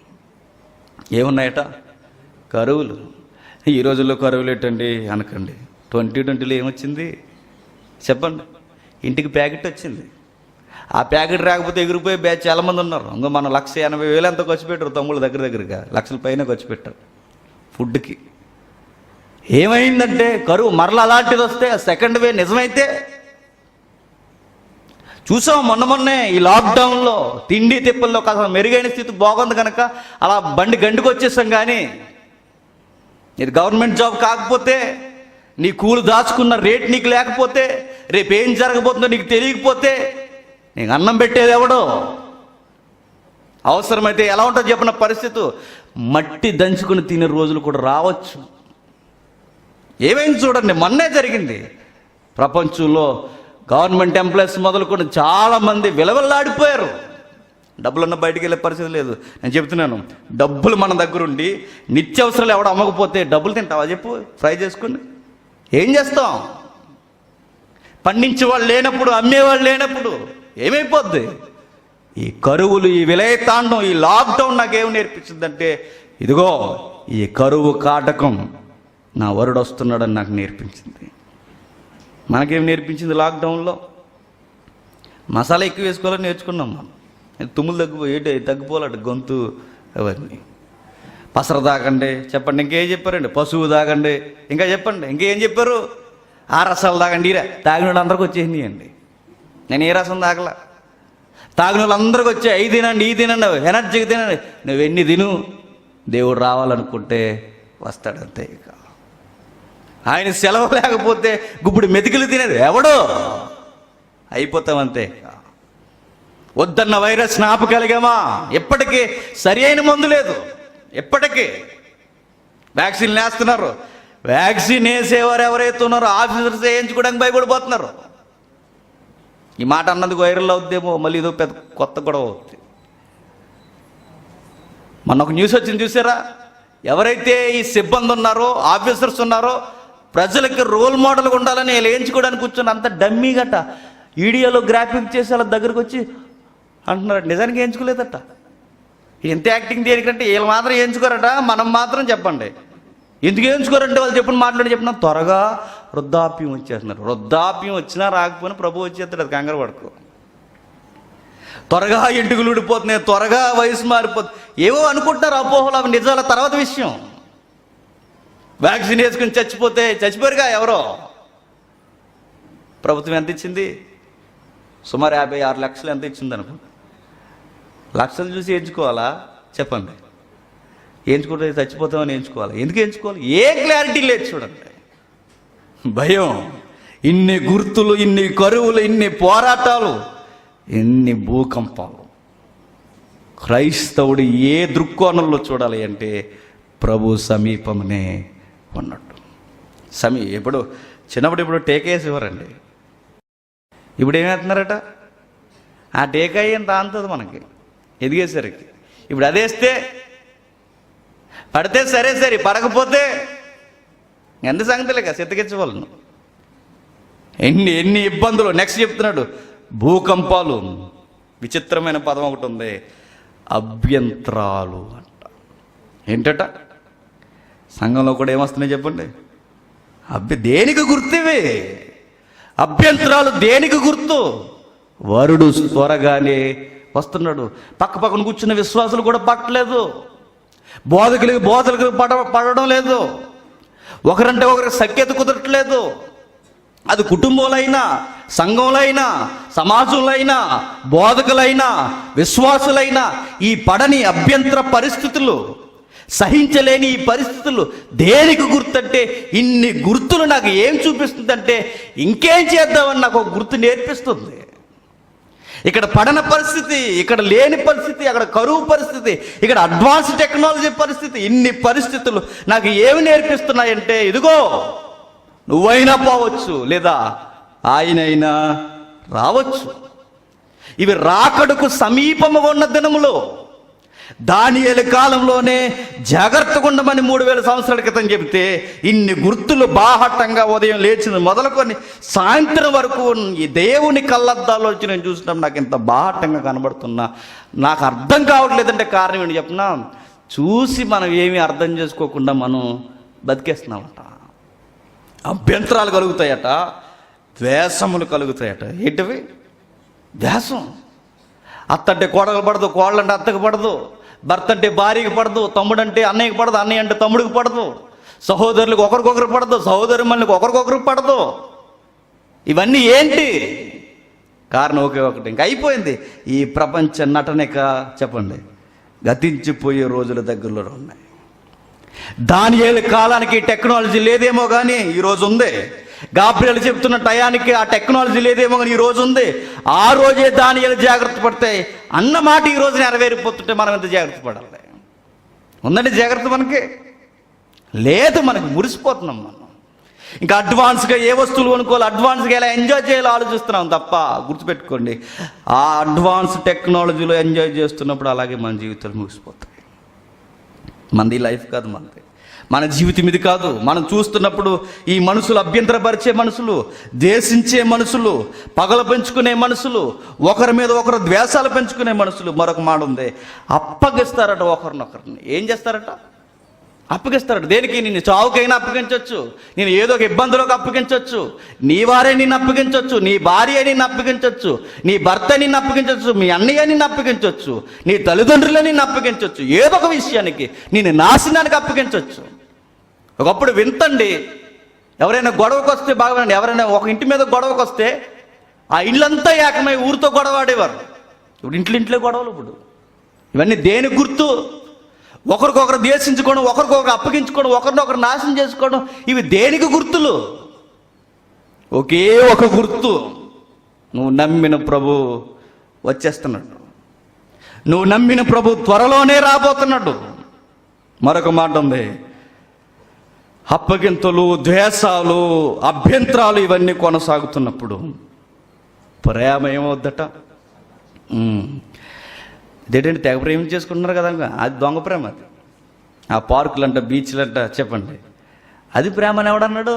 ఏమున్నాయట? కరువులు. ఈ రోజుల్లో కరువులు ఏంటండి అనకండి. 2020లో ఏమొచ్చింది చెప్పండి? ఇంటికి ప్యాకెట్ వచ్చింది. ఆ ప్యాకెట్ రాకపోతే ఎగిరిపోయి బ్యాచ్ చాలామంది ఉన్నారు. ఇంకా మనం 1,80,000 ఎంత ఖర్చు పెట్టారు తమ్ముళ్ళు, దగ్గరగా లక్షల పైన ఖర్చు పెట్టారు ఫుడ్కి. ఏమైందంటే కరువు. మరలా అలాంటిది వస్తే సెకండ్ వే నిజమైతే చూసాం మొన్నే ఈ లాక్డౌన్లో తిండి తిప్పల్లో కాస్త మెరుగైన స్థితి బాగుంది కనుక అలా బండి గండికి వచ్చేసాం. కానీ ఇది గవర్నమెంట్ జాబ్ కాకపోతే, నీ కూలి దాచుకున్న రేట్ నీకు లేకపోతే, రేపు ఏం జరగబోతుందో నీకు తెలియకపోతే నీకు అన్నం పెట్టేది ఎవడో? అవసరమైతే ఎలా ఉంటుందో చెప్పిన పరిస్థితి, మట్టి దంచుకుని తినే రోజులు కూడా రావచ్చు. ఏమైంది చూడండి, మొన్నే జరిగింది. ప్రపంచంలో గవర్నమెంట్ ఎంప్లాయీస్ మొదలుకొని చాలామంది విలవల్లాడిపోయారు. డబ్బులున్న బయటికి వెళ్ళే పరిస్థితి లేదు. నేను చెప్తున్నాను, డబ్బులు మన దగ్గర ఉండి నిత్యావసరాలు ఎవడ అమ్మకపోతే డబ్బులు తింటావా చెప్పు? ఫ్రై చేసుకుని ఏం చేస్తాం? పండించేవాళ్ళు లేనప్పుడు, అమ్మేవాళ్ళు లేనప్పుడు ఏమైపోద్ది? ఈ కరువులు, ఈ విలయతాండం, ఈ లాక్డౌన్ నాకేం నేర్పించిందంటే, ఇదిగో ఈ కరువు కాటకం నా వరుడు వస్తున్నాడని నాకు నేర్పించింది. మనకేం నేర్పించింది? లాక్డౌన్లో మసాలా ఎక్కువ వేసుకోవాలని నేర్చుకున్నాం మనం. తుమ్ములు తగ్గిపోవాలట, గొంతు అవన్నీ. పసర తాగండి చెప్పండి, ఇంకేం చెప్పారండి? పశువు తాగండి, ఇంకా చెప్పండి, ఇంకేం చెప్పారు? ఆ రసాలు తాగండి. తాగిన వాళ్ళు అందరికి వచ్చేసింది అండి. నేను ఏ రసం తాగల. తాగిన వాళ్ళు అందరికి వచ్చాయి. అవి తినండి, ఈ తినండి, ఎనర్జీకి తినండి. నువ్వు ఎన్ని తిను, దేవుడు రావాలనుకుంటే వస్తాడంతే. ఇక ఆయన సెలవు లేకపోతే గుప్పుడు మెతికిలు తినేది ఎవడో? అయిపోతామంతే. వద్దన్న వైరస్ ఆపగలిగామా? ఎప్పటికీ సరి అయిన మందు లేదు. ఎప్పటికీ వ్యాక్సిన్ వేస్తున్నారు. వ్యాక్సిన్ వేసేవారు ఎవరైతే ఉన్నారో ఆఫీసర్స్ వేయించుకోవడానికి భయపడిపోతున్నారు. ఈ మాట అన్నందుకు వైరల్ అవుద్దేమో, మళ్ళీ ఇదో పెద్ద కొత్త గొడవ అవుతుంది. మొన్న ఒక న్యూస్ వచ్చింది చూసారా? ఎవరైతే ఈ సిబ్బంది ఉన్నారో, ఆఫీసర్స్ ఉన్నారో, ప్రజలకి రోల్ మోడల్గా ఉండాలని వీళ్ళు వేయించుకోవడానికి కూర్చొని అంత డమ్మీ గట్ట వీడియోలో గ్రాఫిక్ చేసి వాళ్ళ దగ్గరకు వచ్చి అంటున్నారు. నిజానికి వేయించుకోలేదట. ఎంత యాక్టింగ్ దేనికంటే వీళ్ళు మాత్రం వేయించుకోరట, మనం మాత్రం చెప్పండి ఎందుకు వేయించుకోరంటే వాళ్ళు చెప్పిన చెప్పిన త్వరగా వృద్ధాప్యం వచ్చేస్తున్నారు. వృద్ధాప్యం వచ్చినా రాకపోయినా ప్రభు వచ్చేస్తాడు, అది కంగారు పడుకో. త్వరగా ఎంటుకలు ఊడిపోతున్నాయి, త్వరగా వయసు మారిపోతుంది, ఏవో అనుకుంటున్నారు అపోహలు. అవి నిజాల తర్వాత విషయం. వ్యాక్సిన్ వేసుకుని చచ్చిపోతే చచ్చిపోయారుగా ఎవరో. ప్రభుత్వం ఎంత ఇచ్చింది? సుమారు 56 లక్షలు ఎంత ఇచ్చింది అనుకుంటా. లక్షలు చూసి ఎంచుకోవాలా చెప్పండి? ఎంచుకుంటే చచ్చిపోతామని ఎంచుకోవాలి. ఎందుకు ఎంచుకోవాలి? ఏ క్లారిటీ లేదు చూడండి. భయం, ఇన్ని గుర్తులు, ఇన్ని కరువులు, ఇన్ని పోరాటాలు, ఎన్ని భూకంపాలు. క్రైస్తవుడు ఏ దృక్కోణంలో చూడాలి అంటే ప్రభు సమీపమనే ఉన్నట్టు. ఇప్పుడు చిన్నప్పుడు టేకేసి ఇవ్వరండి. ఇప్పుడు ఏమేస్తున్నారట? ఆ టీకా ఎంత అంతది మనకి ఎదిగేసరికి. ఇప్పుడు అదేస్తే పడితే సరే, పడకపోతే ఎంత సంగతిలేక సెత్తగించవాళ్ళను. ఎన్ని ఇబ్బందులు. నెక్స్ట్ చెప్తున్నాడు, భూకంపాలు. విచిత్రమైన పదం ఒకటి ఉంది, అభ్యంతరాలు అంట. ఏంటట? సంఘంలో కూడా ఏమొస్తున్నాయి చెప్పండి? దేనికి గుర్తువే? అభ్యంతరాలు దేనికి గుర్తు? వరుడు త్వరగానే వస్తున్నాడు. పక్కన కూర్చున్న విశ్వాసులు కూడా పట్టలేదు. బోధకులకు పడడం లేదు. ఒకరంటే ఒకరికి సఖ్యత కుదరట్లేదు. అది కుటుంబంలో అయినా, సంఘంలో అయినా, సమాజంలో అయినా, బోధకులైనా, విశ్వాసులైనా ఈ పడని అభ్యంతర పరిస్థితులు, సహించలేని ఈ పరిస్థితులు దేనికి గుర్తంటే, ఇన్ని గుర్తులు నాకు ఏం చూపిస్తుందంటే ఇంకేం చేద్దామని నాకు ఒక గుర్తు నేర్పిస్తుంది. ఇక్కడ పడన పరిస్థితి, ఇక్కడ లేని పరిస్థితి, అక్కడ కరువు పరిస్థితి, ఇక్కడ అడ్వాన్స్ టెక్నాలజీ పరిస్థితి, ఇన్ని పరిస్థితులు నాకు ఏమి నేర్పిస్తున్నాయంటే, ఇదిగో నువ్వైనా పోవచ్చు, లేదా ఆయనైనా రావచ్చు. ఇవి రాకడకు సమీపముగా ఉన్న దినములో, దానియేలు కాలంలోనే జాగ్రత్తగా ఉండమని 3000 సంవత్సరాల క్రితం చెబితే ఇన్ని గుర్తులు బాహటంగా ఉదయం లేచిన మొదలుకొని సాయంత్రం వరకు ఈ దేవుని కళ్ళద్దాలో వచ్చి నేను చూసినప్పుడు నాకు ఇంత బాహటంగా కనబడుతున్నా నాకు అర్థం కావట్లేదంటే కారణం ఏంటి చెప్పినా, చూసి మనం ఏమీ అర్థం చేసుకోకుండా మనం బతికేస్తున్నామట. అభ్యంతరాలు కలుగుతాయట, ద్వేషములు కలుగుతాయట. ఏంటివి? ద్వేషం. అత్త అంటే కోడలు పడదు, కోడలంటే అత్తకు పడదు, భర్త అంటే భార్యకి పడదు, తమ్ముడు అంటే అన్నయ్యకి పడదు, అన్నయ్య అంటే తమ్ముడికి పడదు, సహోదరులకు ఒకరికొకరు పడదు, సహోదరులకు ఒకరికొకరికి పడదు. ఇవన్నీ ఏంటి? కారణం ఒకే ఒకటి, ఇంక అయిపోయింది. ఈ ప్రపంచ నటనిక చెప్పండి గతించిపోయే రోజుల దగ్గరలో ఉన్నాయి. దానియేలు కాలానికి టెక్నాలజీ లేదేమో కానీ ఈరోజు ఉంది. గాబ్రియలు చెప్తున్న టయానికి ఆ టెక్నాలజీ లేదేమో కానీ ఈరోజు ఉంది. ఆ రోజే దానియేలు జాగ్రత్త పడితే అన్న మాట ఈ రోజు నెరవేరిపోతుంటే మనం ఎంత జాగ్రత్త పడాలి? ఉందండి జాగ్రత్త మనకి? లేదు, మనకి మురిసిపోతున్నాం మనం. ఇంకా అడ్వాన్స్గా ఏ వస్తువులు కొనుక్కోవాలి, అడ్వాన్స్గా ఎలా ఎంజాయ్ చేయాలో ఆలోచిస్తున్నాం తప్ప, గుర్తుపెట్టుకోండి, ఆ అడ్వాన్స్ టెక్నాలజీలో ఎంజాయ్ చేస్తున్నప్పుడు అలాగే మన జీవితాలు ముగిసిపోతాయి. మనది లైఫ్ కాదు, మన జీవితం ఇది కాదు. మనం చూస్తున్నప్పుడు ఈ మనుషులు అభ్యంతరపరిచే మనుషులు, ద్వేషించే మనుషులు, పగలు పెంచుకునే మనుషులు, ఒకరి మీద ఒకరు ద్వేషాలు పెంచుకునే మనుషులు. మరొక మాట ఉంది, అప్పగిస్తారట ఒకరినొకరిని. ఏం చేస్తారట? అప్పగిస్తారట. దేనికి? నిన్ను చావుకైనా అప్పగించవచ్చు, నేను ఏదో ఒక ఇబ్బందులకు అప్పగించవచ్చు, నీ వారే నిన్ను అప్పగించవచ్చు, నీ భార్య నిన్ను అప్పగించవచ్చు, నీ భర్త నిన్ను అప్పగించవచ్చు, మీ అన్నయ్య నిన్ను అప్పగించవచ్చు, నీ తల్లిదండ్రులు నిన్ను అప్పగించవచ్చు, ఏదో ఒక విషయానికి నిన్ను నాశనానికి అప్పగించవచ్చు. ఒకప్పుడు వింతండి, ఎవరైనా గొడవకు వస్తే బాగా, ఎవరైనా ఒక ఇంటి మీద గొడవకు వస్తే ఆ ఇళ్ళంతా ఏకమై ఊరితో గొడవ ఆడేవారు. ఇప్పుడు ఇంట్లో గొడవలు. ఇప్పుడు ఇవన్నీ దేని గుర్తు? ఒకరికొకరు ద్వేషించుకోవడం, ఒకరికొకరు అప్పగించుకోవడం, ఒకరినొకరు నాశనం చేసుకోవడం, ఇవి దేనికి గుర్తులు? ఒకే ఒక గుర్తు, నువ్వు నమ్మిన ప్రభు వచ్చేస్తున్నాడు, నువ్వు నమ్మిన ప్రభు త్వరలోనే రాబోతున్నాడు. మరొక మాట ఉంది, అప్పగింతలు, ద్వేషాలు, అభ్యంతరాలు ఇవన్నీ కొనసాగుతున్నప్పుడు ప్రేమ ఏమవుద్దట? ఇదేంటంటే తెగ ప్రేమ చేసుకుంటున్నారు కదా, అది దొంగ ప్రేమ. అది ఆ పార్కులంట, బీచ్లంట, చెప్పండి అది ప్రేమ అని ఎవడన్నాడు?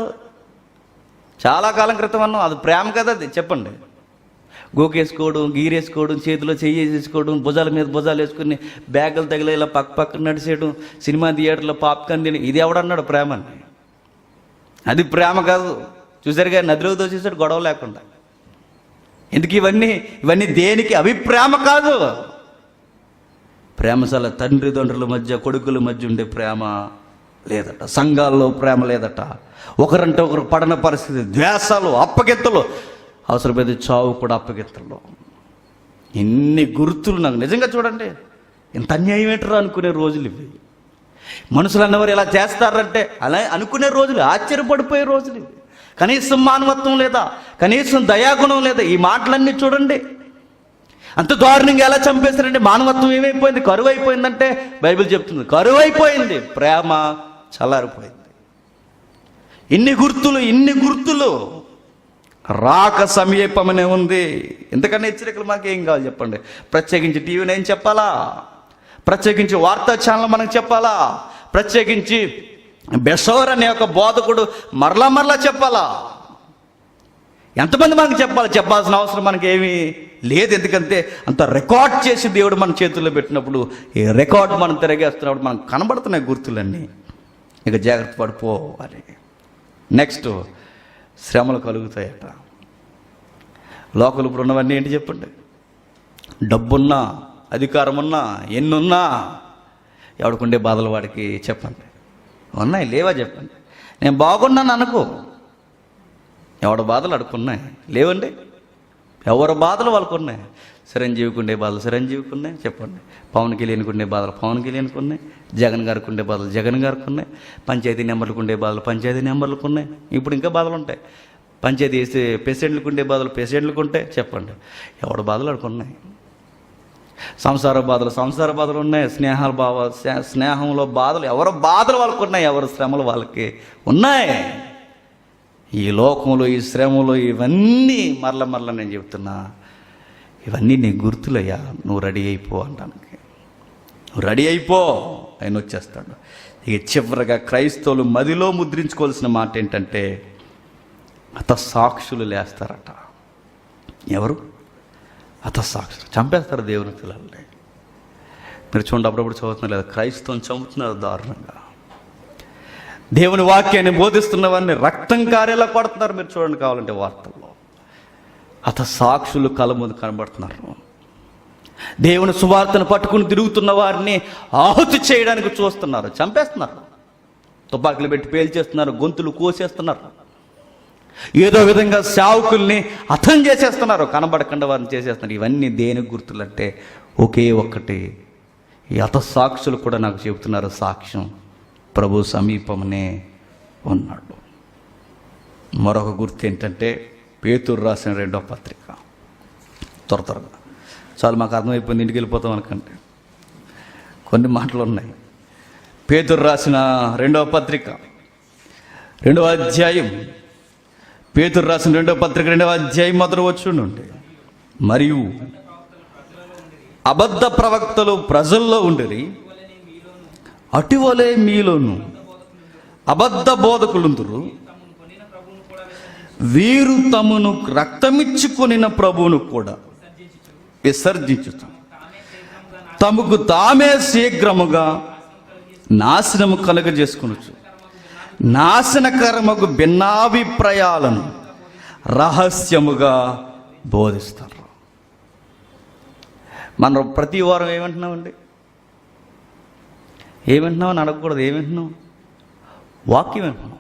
చాలా కాలం క్రితం అన్నాం, అది ప్రేమ కదా అది. చెప్పండి, గోకేసుకోవడం, గీరేసుకోవడం, చేతిలో చెయ్యి వేసుకోవడం, భుజాల మీద భుజాలు వేసుకుని బ్యాగులు తగిలే ఇలా పక్క నడిచేయడం, సినిమా థియేటర్లో పాప్కార్న్ తిని, ఇది ఎవడన్నాడు ప్రేమ అని? అది ప్రేమ కాదు. చూసారుగా, నదిలో దోచేసాడు గొడవ లేకుండా. ఎందుకు ఇవన్నీ దేనికి? అవి ప్రేమ కాదు. ప్రేమ చాలా తండ్రిదండ్రుల మధ్య, కొడుకుల మధ్య ఉండే ప్రేమ లేదట, సంఘాల్లో ప్రేమ లేదట, ఒకరంటే ఒకరు పడన పరిస్థితి, ద్వేషాలు, అప్పగింతలు, అవసరమైతే చావు కూడా అప్పగింతలు. ఎన్ని గుర్తులు నాకు నిజంగా చూడండి, ఇంత అన్యాయం ఏంటరా అనుకునే రోజులు ఇవి. మనుషులు అన్నవారు ఇలా చేస్తారంటే అలా అనుకునే రోజులు, ఆశ్చర్యపడిపోయే రోజులు ఇవి. కనీసం మానవత్వం లేదా, కనీసం దయాగుణం లేదా. ఈ మాటలన్నీ చూడండి, అంత దారుణంగా ఎలా చంపేస్తారంటే మానవత్వం ఏమైపోయింది? కరువు అయిపోయిందంటే బైబిల్ చెప్తుంది, కరువు అయిపోయింది, ప్రేమ చల్లారిపోయింది. ఇన్ని గుర్తులు రాక సమీపమనే ఉంది. ఇంతకన్నా హెచ్చరికలు మాకేం కావాలి చెప్పండి? ప్రత్యేకించి టీవీని ఏం చెప్పాలా? ప్రత్యేకించి వార్తా ఛానల్ మనకు చెప్పాలా? ప్రత్యేకించి బెషోర్ అనే ఒక బోధకుడు మరలా చెప్పాలా? ఎంతమంది మనకు చెప్పాల్సిన అవసరం మనకి ఏమీ లేదు. ఎందుకంటే అంత రికార్డ్ చేసి దేవుడు మన చేతుల్లో పెట్టినప్పుడు, ఈ రికార్డు మనం తిరగేస్తున్నప్పుడు మనకు కనబడుతున్నాయి గుర్తులన్నీ. ఇక జాగ్రత్త పడిపోవాలి. నెక్స్ట్, శ్రమలు కలుగుతాయట. లోకలు ఇప్పుడు ఉన్నవన్నీ ఏంటి చెప్పండి? డబ్బున్నా, అధికారం ఉన్నా, ఎన్నున్నా, ఎవడికుండే బాధలు వాడికి చెప్పండి. ఉన్నాయి లేవా చెప్పండి? నేను బాగున్నాను అనుకో, ఎవడ బాధలు అడుకున్నాయి లేవండి? ఎవరి బాధలు వాళ్ళకు ఉన్నాయి. చిరంజీవికి ఉండే బాధలు చిరంజీవికి ఉన్నాయి, చెప్పండి. పవన్ కళ్యాణ్కి ఉండే బాధలు పవన్ కళ్యాణ్కి ఉన్నాయి, జగన్ గారికి ఉండే బాధలు జగన్ గారికి ఉన్నాయి, పంచాయతీ నెంబర్లకు ఉండే బాధలు పంచాయతీ నెంబర్లకు ఉన్నాయి. ఇప్పుడు ఇంకా బాధలు ఉంటాయి. పంచాయతీ వేస్తే ప్రెసిడెంట్లకు ఉండే బాధలు ప్రెసిడెంట్లకు ఉంటాయి. చెప్పండి, ఎవడ బాధలు అడుకున్నాయి. సంసార బాధలు ఉన్నాయి, స్నేహంలో బాధలు, ఎవరి బాధలు వాళ్ళకు ఉన్నాయి, ఎవరి శ్రమలు వాళ్ళకి ఉన్నాయి. ఈ లోకంలో, ఈ శ్రమలు, ఇవన్నీ మరల నేను చెప్తున్నా, ఇవన్నీ నీ గుర్తులయ్యా, నువ్వు రెడీ అయిపో అంటానికి. రెడీ అయిపో, ఆయన వచ్చేస్తాడు. ఇక చివరిగా క్రైస్తవులు మదిలో ముద్రించుకోవాల్సిన మాట ఏంటంటే హతసాక్షులు లేస్తారట. ఎవరు? హతసాక్షులు. చంపేస్తారు దేవుని పిల్లల్ని. మీరు చూడండి, అప్పుడప్పుడు చదువుతున్నారు లేదా, క్రైస్తవం చంపుతున్నారు దారుణంగా. దేవుని వాక్యాన్ని బోధిస్తున్న వారిని రక్తం కారేలా కొడుతున్నారు. మీరు చూడండి కావాలంటే వార్తల్లో. హతసాక్షులు కళ్ళ ముందు కనబడుతున్నారు. దేవుని సువార్తను పట్టుకుని తిరుగుతున్న వారిని ఆహుతి చేయడానికి చూస్తున్నారు, చంపేస్తున్నారు. తుపాకులు పెట్టి పేల్చేస్తున్నారు, గొంతులు కోసేస్తున్నారు, ఏదో విధంగా సేవకుల్ని హతం చేసేస్తున్నారు, కనబడకుండా వారిని చేసేస్తున్నారు. ఇవన్నీ దేనికి గుర్తులంటే ఒకే ఒక్కటి, ఈ హతసాక్షులు కూడా నాకు చెబుతున్నారు సాక్ష్యం, ప్రభు సమీపంనే ఉన్నాడు. మరొక గుర్తు ఏంటంటే పేతురు రాసిన 2వ పత్రిక. త్వరగా చాలా మాకు అర్థమైపోయింది, ఇంటికి వెళ్ళిపోతాం అనుకంటే కొన్ని మాటలు ఉన్నాయి. పేతురు రాసిన 2వ పత్రిక 2వ అధ్యాయం, పేతురు రాసిన 2వ పత్రిక 2వ అధ్యాయం మొదటి వచనం నుండి, మరియు అబద్ధ ప్రవక్తలు ప్రజల్లో ఉండిరి, అటువలే మీలోను అబద్ధ బోధకులుందురు, వీరు తమను రక్తమిచ్చుకొనిన ప్రభువును కూడా విసర్జించుతూ తమకు తామే శీఘ్రముగా నాశనము కలుగజేసుకొనుచు నాశనకరముగు భిన్నాభిప్రాయాలను రహస్యముగా బోధిస్తారు. మనం ప్రతి వారం ఏమంటున్నామండి? ఏమంటున్నావు అని అడగకూడదు. ఏమంటున్నాం? వాక్యం వింటున్నాం.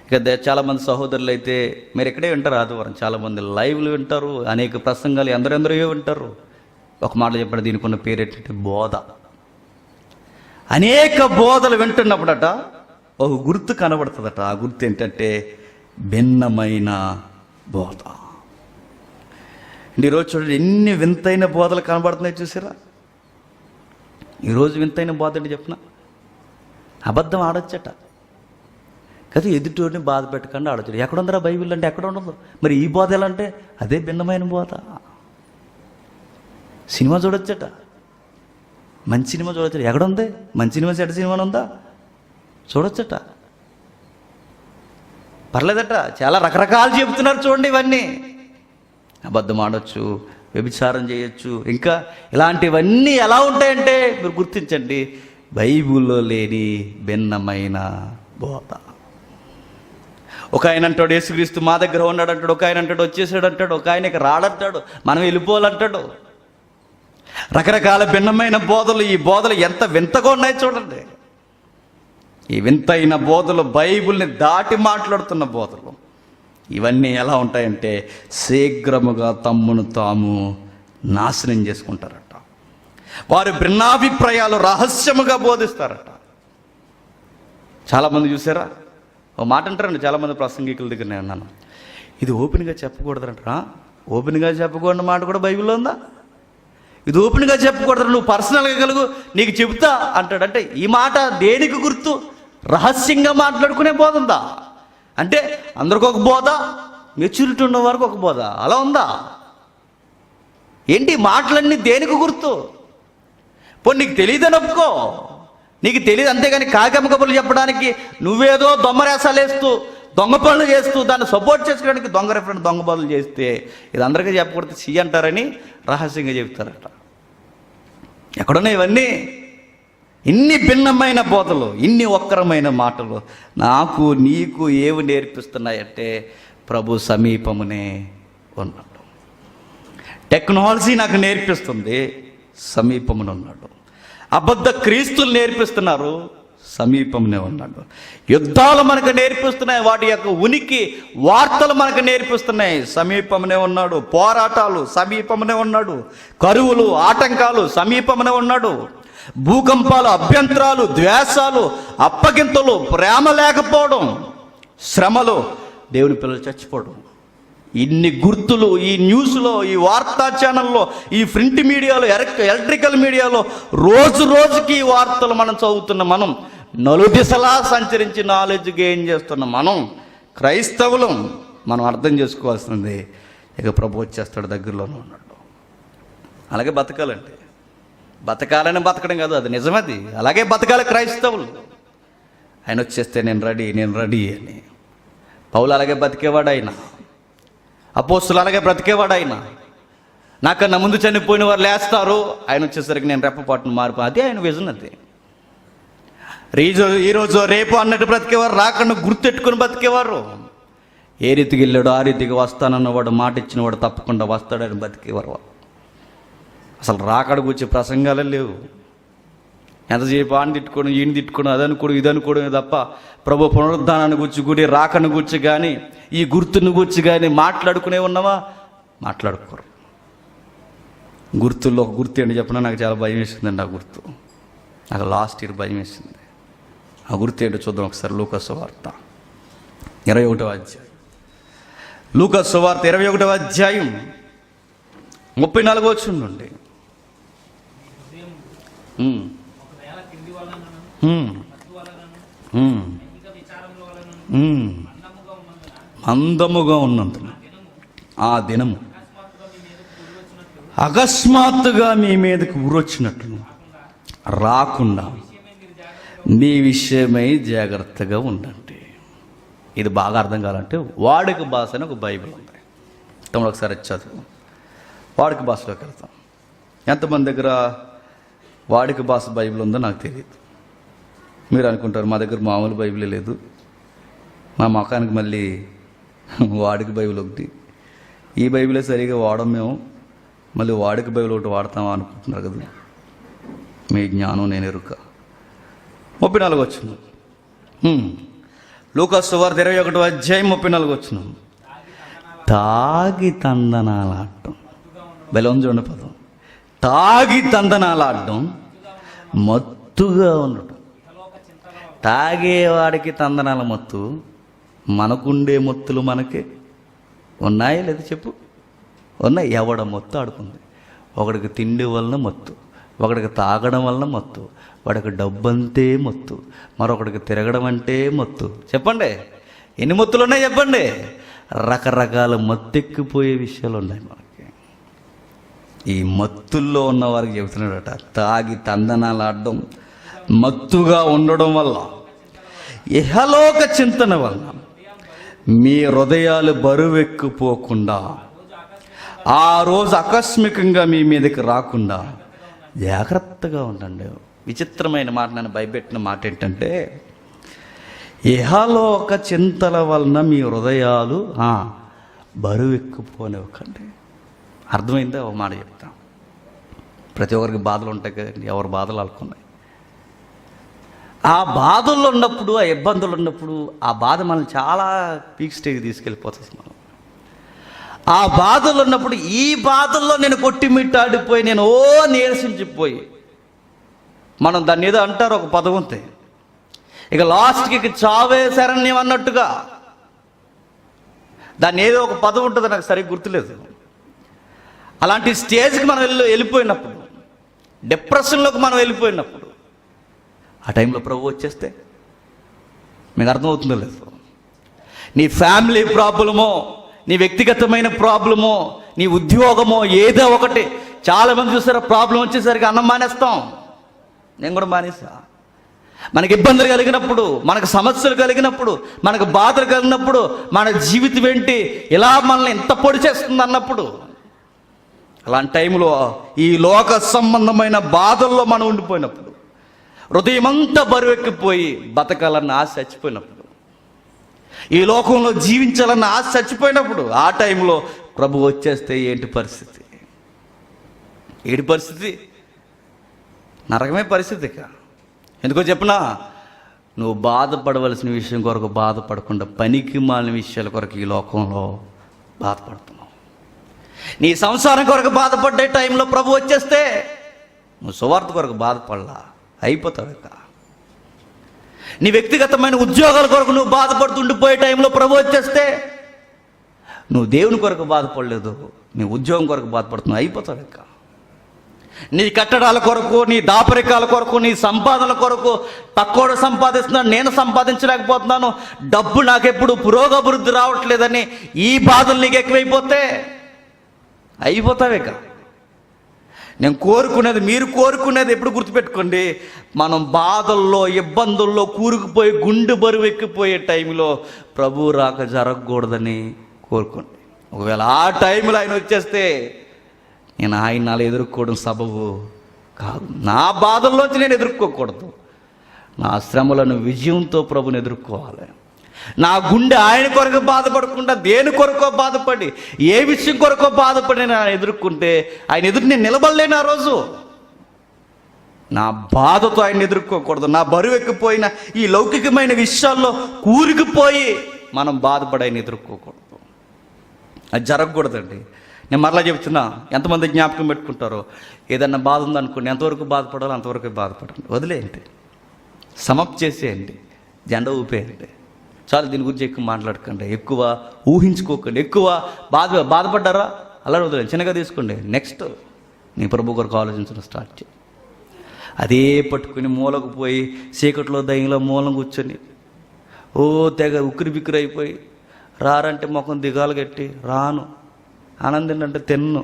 ఇక చాలామంది సహోదరులు అయితే మీరు ఎక్కడే వింటారు, ఆదివారం చాలామంది లైవ్లు వింటారు, అనేక ప్రసంగాలు ఎందరెందరో వింటారు. ఒక మాట చెప్పండి, దీనికి ఉన్న పేరు ఏంటంటే బోధ. అనేక బోధలు వింటున్నప్పుడట ఒక గుర్తు కనబడుతుందట. ఆ గుర్తు ఏంటంటే భిన్నమైన బోధ. ఈరోజు చూడండి ఎన్ని వింతైన బోధలు కనబడుతున్నాయి, చూసారా? ఈరోజు వింతైన బోధ అంటే చెప్పిన అబద్ధం ఆడొచ్చట కదా, ఎదుటిని బాధ పెట్టకుండా ఆడొచ్చు. ఎక్కడుందరా బైబిల్ అంటే? ఎక్కడ ఉండదు. మరి ఈ బోధ ఎలా అంటే అదే భిన్నమైన బోధ. సినిమా చూడొచ్చట, మంచి సినిమా చూడొచ్చట. ఎక్కడుంది మంచి సినిమా? చెడ్డ సినిమా ఉందా? చూడొచ్చట. పర్లేదట. చాలా రకరకాలు చెబుతున్నారు చూడండి. ఇవన్నీ అబద్ధం ఆడొచ్చు, వ్యభిచారం చేయొచ్చు, ఇంకా ఇలాంటివన్నీ ఎలా ఉంటాయంటే మీరు గుర్తించండి, బైబిల్లో లేని భిన్నమైన బోధ. ఒక ఆయన అంటాడు యేసుక్రీస్తు మా దగ్గర ఉన్నాడు అంటాడు, ఒక ఆయన అంటాడు వచ్చేసాడు అంటాడు, ఒక ఆయన ఇక రాడంటాడు, మనం వెళ్ళిపోవాలంటాడు. రకరకాల భిన్నమైన బోధలు. ఈ బోధలు ఎంత వింతగా ఉన్నాయి చూడండి. ఈ వింతైన బోధలు బైబిల్ని దాటి మాట్లాడుతున్న బోధలు. ఇవన్నీ ఎలా ఉంటాయంటే శీఘ్రముగా తమ్మును తాము నాశనం చేసుకుంటారట. వారి భిన్నాభిప్రాయాలు రహస్యముగా బోధిస్తారట. చాలామంది చూసారా, ఓ మాట అంటారండి చాలామంది ప్రసంగికుల దగ్గర, నేను అన్నాను ఇది ఓపెన్గా చెప్పకూడదంటారా. ఓపెన్గా చెప్పకూడని మాట కూడా బైబిల్లో ఉందా? ఇది ఓపెన్గా చెప్పకూడదు, నువ్వు పర్సనల్గా కలుగు నీకు చెబుతా అంటాడు. అంటే ఈ మాట దేనికి గుర్తు? రహస్యంగా మాట్లాడుకునే బోధ ఉందా? అంటే అందరికి ఒక బోధ, మెచ్యూరిటీ ఉన్న వారికి ఒక బోధ, అలా ఉందా? ఏంటి మాటలన్నీ దేనికి గుర్తు? పోనీ నీకు తెలియదని ఒప్పుకో, నీకు తెలియదు అంతేగాని కాకమ్మ కబుర్లు చెప్పడానికి నువ్వేదో దొమ్మరేసాలు వేస్తూ దొంగ పనులు చేస్తూ దాన్ని సపోర్ట్ చేసుకోవడానికి దొంగ రెఫరెంట్ దొంగ పనులు చేస్తే ఇది అందరికీ చెప్పకూడదు సి అంటారని రహస్యంగా చెప్తారట. ఎక్కడున్నాయి ఇవన్నీ? ఇన్ని భిన్నమైన బోధలు, ఇన్ని వక్రమైన మాటలు నాకు నీకు ఏవి నేర్పిస్తున్నాయంటే ప్రభు సమీపమునే ఉన్నాడు. టెక్నాలజీ నాకు నేర్పిస్తుంది, సమీపమున ఉన్నాడు. అబద్ధ క్రీస్తులు నేర్పిస్తున్నారు, సమీపంలో ఉన్నాడు. యుద్ధాలు మనకు నేర్పిస్తున్నాయి, వాటి యొక్క ఉనికి వార్తలు మనకు నేర్పిస్తున్నాయి, సమీపంలో ఉన్నాడు. పోరాటాలు సమీపంలో ఉన్నాడు. కరువులు ఆటంకాలు సమీపంలో ఉన్నాడు. భూకంపాలు అభ్యంతరాలు ద్వేషాలు అప్పగింతలు ప్రేమ లేకపోవడం శ్రమలు దేవుని పిల్లలు చచ్చిపోవడం, ఇన్ని గుర్తులు ఈ న్యూస్లో ఈ వార్తా ఛానల్లో ఈ ప్రింట్ మీడియాలో ఎలక్ట్రికల్ మీడియాలో రోజు రోజుకి ఈ వార్తలు మనం చదువుతున్న మనం నలుదిశలా సంచరించి నాలెడ్జ్ గెయిన్ చేస్తున్న మనం క్రైస్తవులం. మనం అర్థం చేసుకోవాల్సింది ఇక ప్రభు వచ్చేస్తాడు, దగ్గరలోనే ఉన్నాడు. అలాగే బతకాలంటే బతకాలని బతకడం కాదు, అది నిజమది. అలాగే బతకాలి క్రైస్తవులు. ఆయన వచ్చేస్తే నేను రెడీ అని. పౌలు అలాగే బతికేవాడు ఆయన. అపోస్తులు అలాగే బ్రతికేవాడు ఆయన. నాకన్నా ముందు చనిపోయిన వారు లేస్తారు, ఆయన వచ్చేసరికి నేను రెప్పపాటును మారిపో. అదే ఆయన విజన్. అది ఈరోజు రేపు అన్నట్టు బ్రతికేవారు, రాకుండా గుర్తెట్టుకుని బతికేవారు. ఏ రీతికి వెళ్ళాడు ఆ రీతికి వస్తానన్నవాడు, మాట ఇచ్చినవాడు తప్పకుండా వస్తాడని బతికేవారు. అసలు రాకడ గురించి ప్రసంగాలే లేవు. ఎంతసేపు ఆని తిట్టుకోవడం, ఈయన తిట్టుకోవడం, అదనుకోవడం, ఇదనుకోవడం తప్ప ప్రభు పునరుద్ధానాన్ని గురించి గుడి రాకను గురించి కానీ ఈ గుర్తుని గురించి కానీ మాట్లాడుకునే ఉన్నావా? మాట్లాడుకోరు. గుర్తుల్లో ఒక గుర్తు ఏంటి చెప్పినా నాకు చాలా భయం వేసిందండి. ఆ గుర్తు నాకు లాస్ట్ ఇయర్ భయం వేసింది. ఆ గుర్తు ఏంటో చూద్దాం ఒకసారి. లూకా సువార్త 21వ అధ్యాయం. లూకా సువార్త 21వ అధ్యాయం 34వ వచనం నుండి. మందముగా ఉన్నందున ఆ దినము అకస్మాత్తుగా మీ మీదకి ఊరొచ్చినట్లు రాకుండా మీ విషయమై జాగ్రత్తగా ఉండండి. ఇది బాగా అర్థం కావాలంటే వాడుక భాష అని ఒక బైబిల్ ఉంది. తమ్ముడు ఒకసారి చదువు. వాడుక భాషలోకి వెళ్తాం. ఎంతమంది దగ్గర వాడుక భాష బైబిల్ ఉందో నాకు తెలియదు. మీరు అనుకుంటారు మా దగ్గర మామూలు బైబిలే లేదు, మా మొఖానికి మళ్ళీ వాడుక బైబిల్ ఒకటి, ఈ బైబిలే సరిగా వాడం మేము, మళ్ళీ వాడుక బైబిల్ ఒకటి వాడతామా అనుకుంటున్నారు కదా. మీ జ్ఞానం నేను ఎరుక. 34 వచనం. లూకా సువార్త 21వ అధ్యాయం 34 వచనం. తాగి తందనాలాడటం. బెలం చూడండి పదం. తాగి తందనాలాడటం, మత్తుగా ఉండటం. తాగేవాడికి తందనాల మత్తు, మనకుండే మత్తులు మనకి ఉన్నాయా లేదా చెప్పు? ఉన్నాయి. ఎవడ మత్తు ఆడుకుంది. ఒకడికి తిండి వలన మత్తు, ఒకడికి తాగడం వలన మత్తు, వాడికి డబ్బంతే మత్తు, మరొకడికి తిరగడం అంటే మత్తు. చెప్పండి ఎన్ని మత్తులు ఉన్నాయి చెప్పండి. రకరకాల మత్తెక్కిపోయే విషయాలు ఉన్నాయి మనకి. ఈ మత్తుల్లో ఉన్న వారికి చెబుతున్నాడట, తాగి తందనాలు ఆడడం, మత్తుగా ఉండడం వల్ల, ఇహలోక చింతన వల్ల మీ హృదయాలు బరువెక్కిపోకుండా, ఆ రోజు ఆకస్మికంగా మీ మీదకి రాకుండా జాగ్రత్తగా ఉండండి. విచిత్రమైన మాట, నన్ను భయపెట్టిన మాట ఏంటంటే, ఇహలోక చింతల వలన మీ హృదయాలు బరువెక్కిపోనివ్వకండి. అర్థమైందా? ఒక మాట చెప్తాం. ప్రతి ఒక్కరికి బాధలు ఉంటాయి కదండి, ఎవరి బాధలు అనుకున్నాయి. ఆ బాధల్లో ఉన్నప్పుడు, ఆ ఇబ్బందులు ఉన్నప్పుడు, ఆ బాధ మనల్ని చాలా పీక్ స్టేజ్ తీసుకెళ్ళిపోతుంది. మనం ఆ బాధలు ఉన్నప్పుడు, ఈ బాధల్లో నేను కొట్టిమిట్టాడిపోయి, నేను నీరసించిపోయి, మనం దాన్ని ఏదో అంటారు ఒక పదం ఉంది, ఇక లాస్ట్కి చావే శరణ్యం అన్నట్టుగా దాన్ని ఏదో ఒక పదం ఉంటుంది, నాకు సరిగ్గా గుర్తులేదు. అలాంటి స్టేజ్కి మనం వెళ్ళిపోయినప్పుడు, డిప్రెషన్లోకి మనం వెళ్ళిపోయినప్పుడు, ఆ టైంలో ప్రభు వచ్చేస్తే మీకు అర్థమవుతుందో లేదు. నీ ఫ్యామిలీ ప్రాబ్లమో, నీ వ్యక్తిగతమైన ప్రాబ్లమో, నీ ఉద్యోగమో, ఏదో ఒకటి. చాలామంది చూసారా, ప్రాబ్లం వచ్చేసరికి అన్నం మానేస్తాం. నేను కూడా మానేసా. మనకి ఇబ్బందులు కలిగినప్పుడు, మనకు సమస్యలు కలిగినప్పుడు, మనకు బాధలు కలిగినప్పుడు, మన జీవితం ఏంటి ఇలా మనల్ని ఎంత పొడి చేస్తుంది అన్నప్పుడు, అలాంటి టైంలో ఈ లోక సంబంధమైన బాధల్లో మనం ఉండిపోయినప్పుడు, హృదయం అంతా బరువెక్కిపోయి బతకాలన్న ఆశ చచ్చిపోయినప్పుడు, ఈ లోకంలో జీవించాలన్న ఆశ చచ్చిపోయినప్పుడు, ఆ టైంలో ప్రభు వచ్చేస్తే ఏంటి పరిస్థితి? ఏంటి పరిస్థితి? నరకమే పరిస్థితి. ఎందుకో చెప్పనా, నువ్వు బాధపడవలసిన విషయం కొరకు బాధపడకుండా పనికి మాలిన విషయాల కొరకు ఈ లోకంలో బాధపడుతున్నావు. నీ సంసారం కొరకు బాధపడ్డే టైంలో ప్రభు వచ్చేస్తే నువ్వు సువార్త కొరకు బాధపడలా, అయిపోతావు. ఇక నీ వ్యక్తిగతమైన ఉద్యోగాల కొరకు నువ్వు బాధపడుతుండిపోయే టైంలో ప్రభు వచ్చేస్తే నువ్వు దేవుని కొరకు బాధపడలేదు, నీ ఉద్యోగం కొరకు బాధపడుతున్నావు, అయిపోతావు. ఇక నీ కట్టడాల కొరకు, నీ దాపరికాల కొరకు, నీ సంపాదనల కొరకు, తక్కువ సంపాదిస్తున్నాను, నేను సంపాదించలేకపోతున్నాను, డబ్బు నాకెప్పుడు పురోగభివృద్ధి రావట్లేదని ఈ బాధలు నీకు ఎక్కువైపోతే అయిపోతావే. ఇక నేను కోరుకునేది, మీరు కోరుకునేది ఎప్పుడు గుర్తుపెట్టుకోండి, మనం బాధల్లో ఇబ్బందుల్లో కూరుకుపోయి గుండె బరువు ఎక్కిపోయే టైంలో ప్రభు రాక జరగకూడదని కోరుకోండి. ఒకవేళ ఆ టైంలో ఆయన వచ్చేస్తే నేను ఆయన అలా ఎదుర్కోవడం సబబు కాదు. నా బాధల్లోంచి నేను ఎదుర్కోకూడదు, నా శ్రమలను విజయంతో ప్రభుని ఎదుర్కోవాలి. నా గుండె ఆయన కొరకు బాధపడకుండా దేని కొరకో బాధపడి, ఏ విషయం కొరకో బాధపడి నేను ఆయన ఎదుర్కొంటే ఆయన ఎదురు నేను నిలబడలేను. ఆ రోజు నా బాధతో ఆయన ఎదుర్కోకూడదు. నా బరువు ఎక్కిపోయిన ఈ లౌకికమైన విషయాల్లో కూరుకుపోయి మనం బాధపడి ఆయన ఎదుర్కోకూడదు. అది జరగకూడదండి. నేను మరలా చెప్తున్నా, ఎంతమంది జ్ఞాపకం పెట్టుకుంటారో, ఏదన్నా బాధ ఉందనుకోండి, ఎంతవరకు బాధపడాలో అంతవరకు బాధపడండి, వదిలేయండి, సమాప్తి చేసేయండి, జెండా ఊపేయండి. చాలు, దీని గురించి ఎక్కువ మాట్లాడకండి, ఎక్కువ ఊహించుకోకండి. ఎక్కువ బాధపడ్డారా అలా వదిలేండి, చిన్నగా తీసుకోండి. నెక్స్ట్ నీ ప్రభు కొరకు ఆలోచించడం స్టార్ట్ చేయి. అదే పట్టుకుని మూలకు పోయి చీకట్లో దయ్యంలో మూలం కూర్చొని తెగ ఉక్కిరి బిక్కిరి అయిపోయి, రారంటే ముఖం దిగాలు కట్టి రాను, ఆనందం అంటే తిన్ను,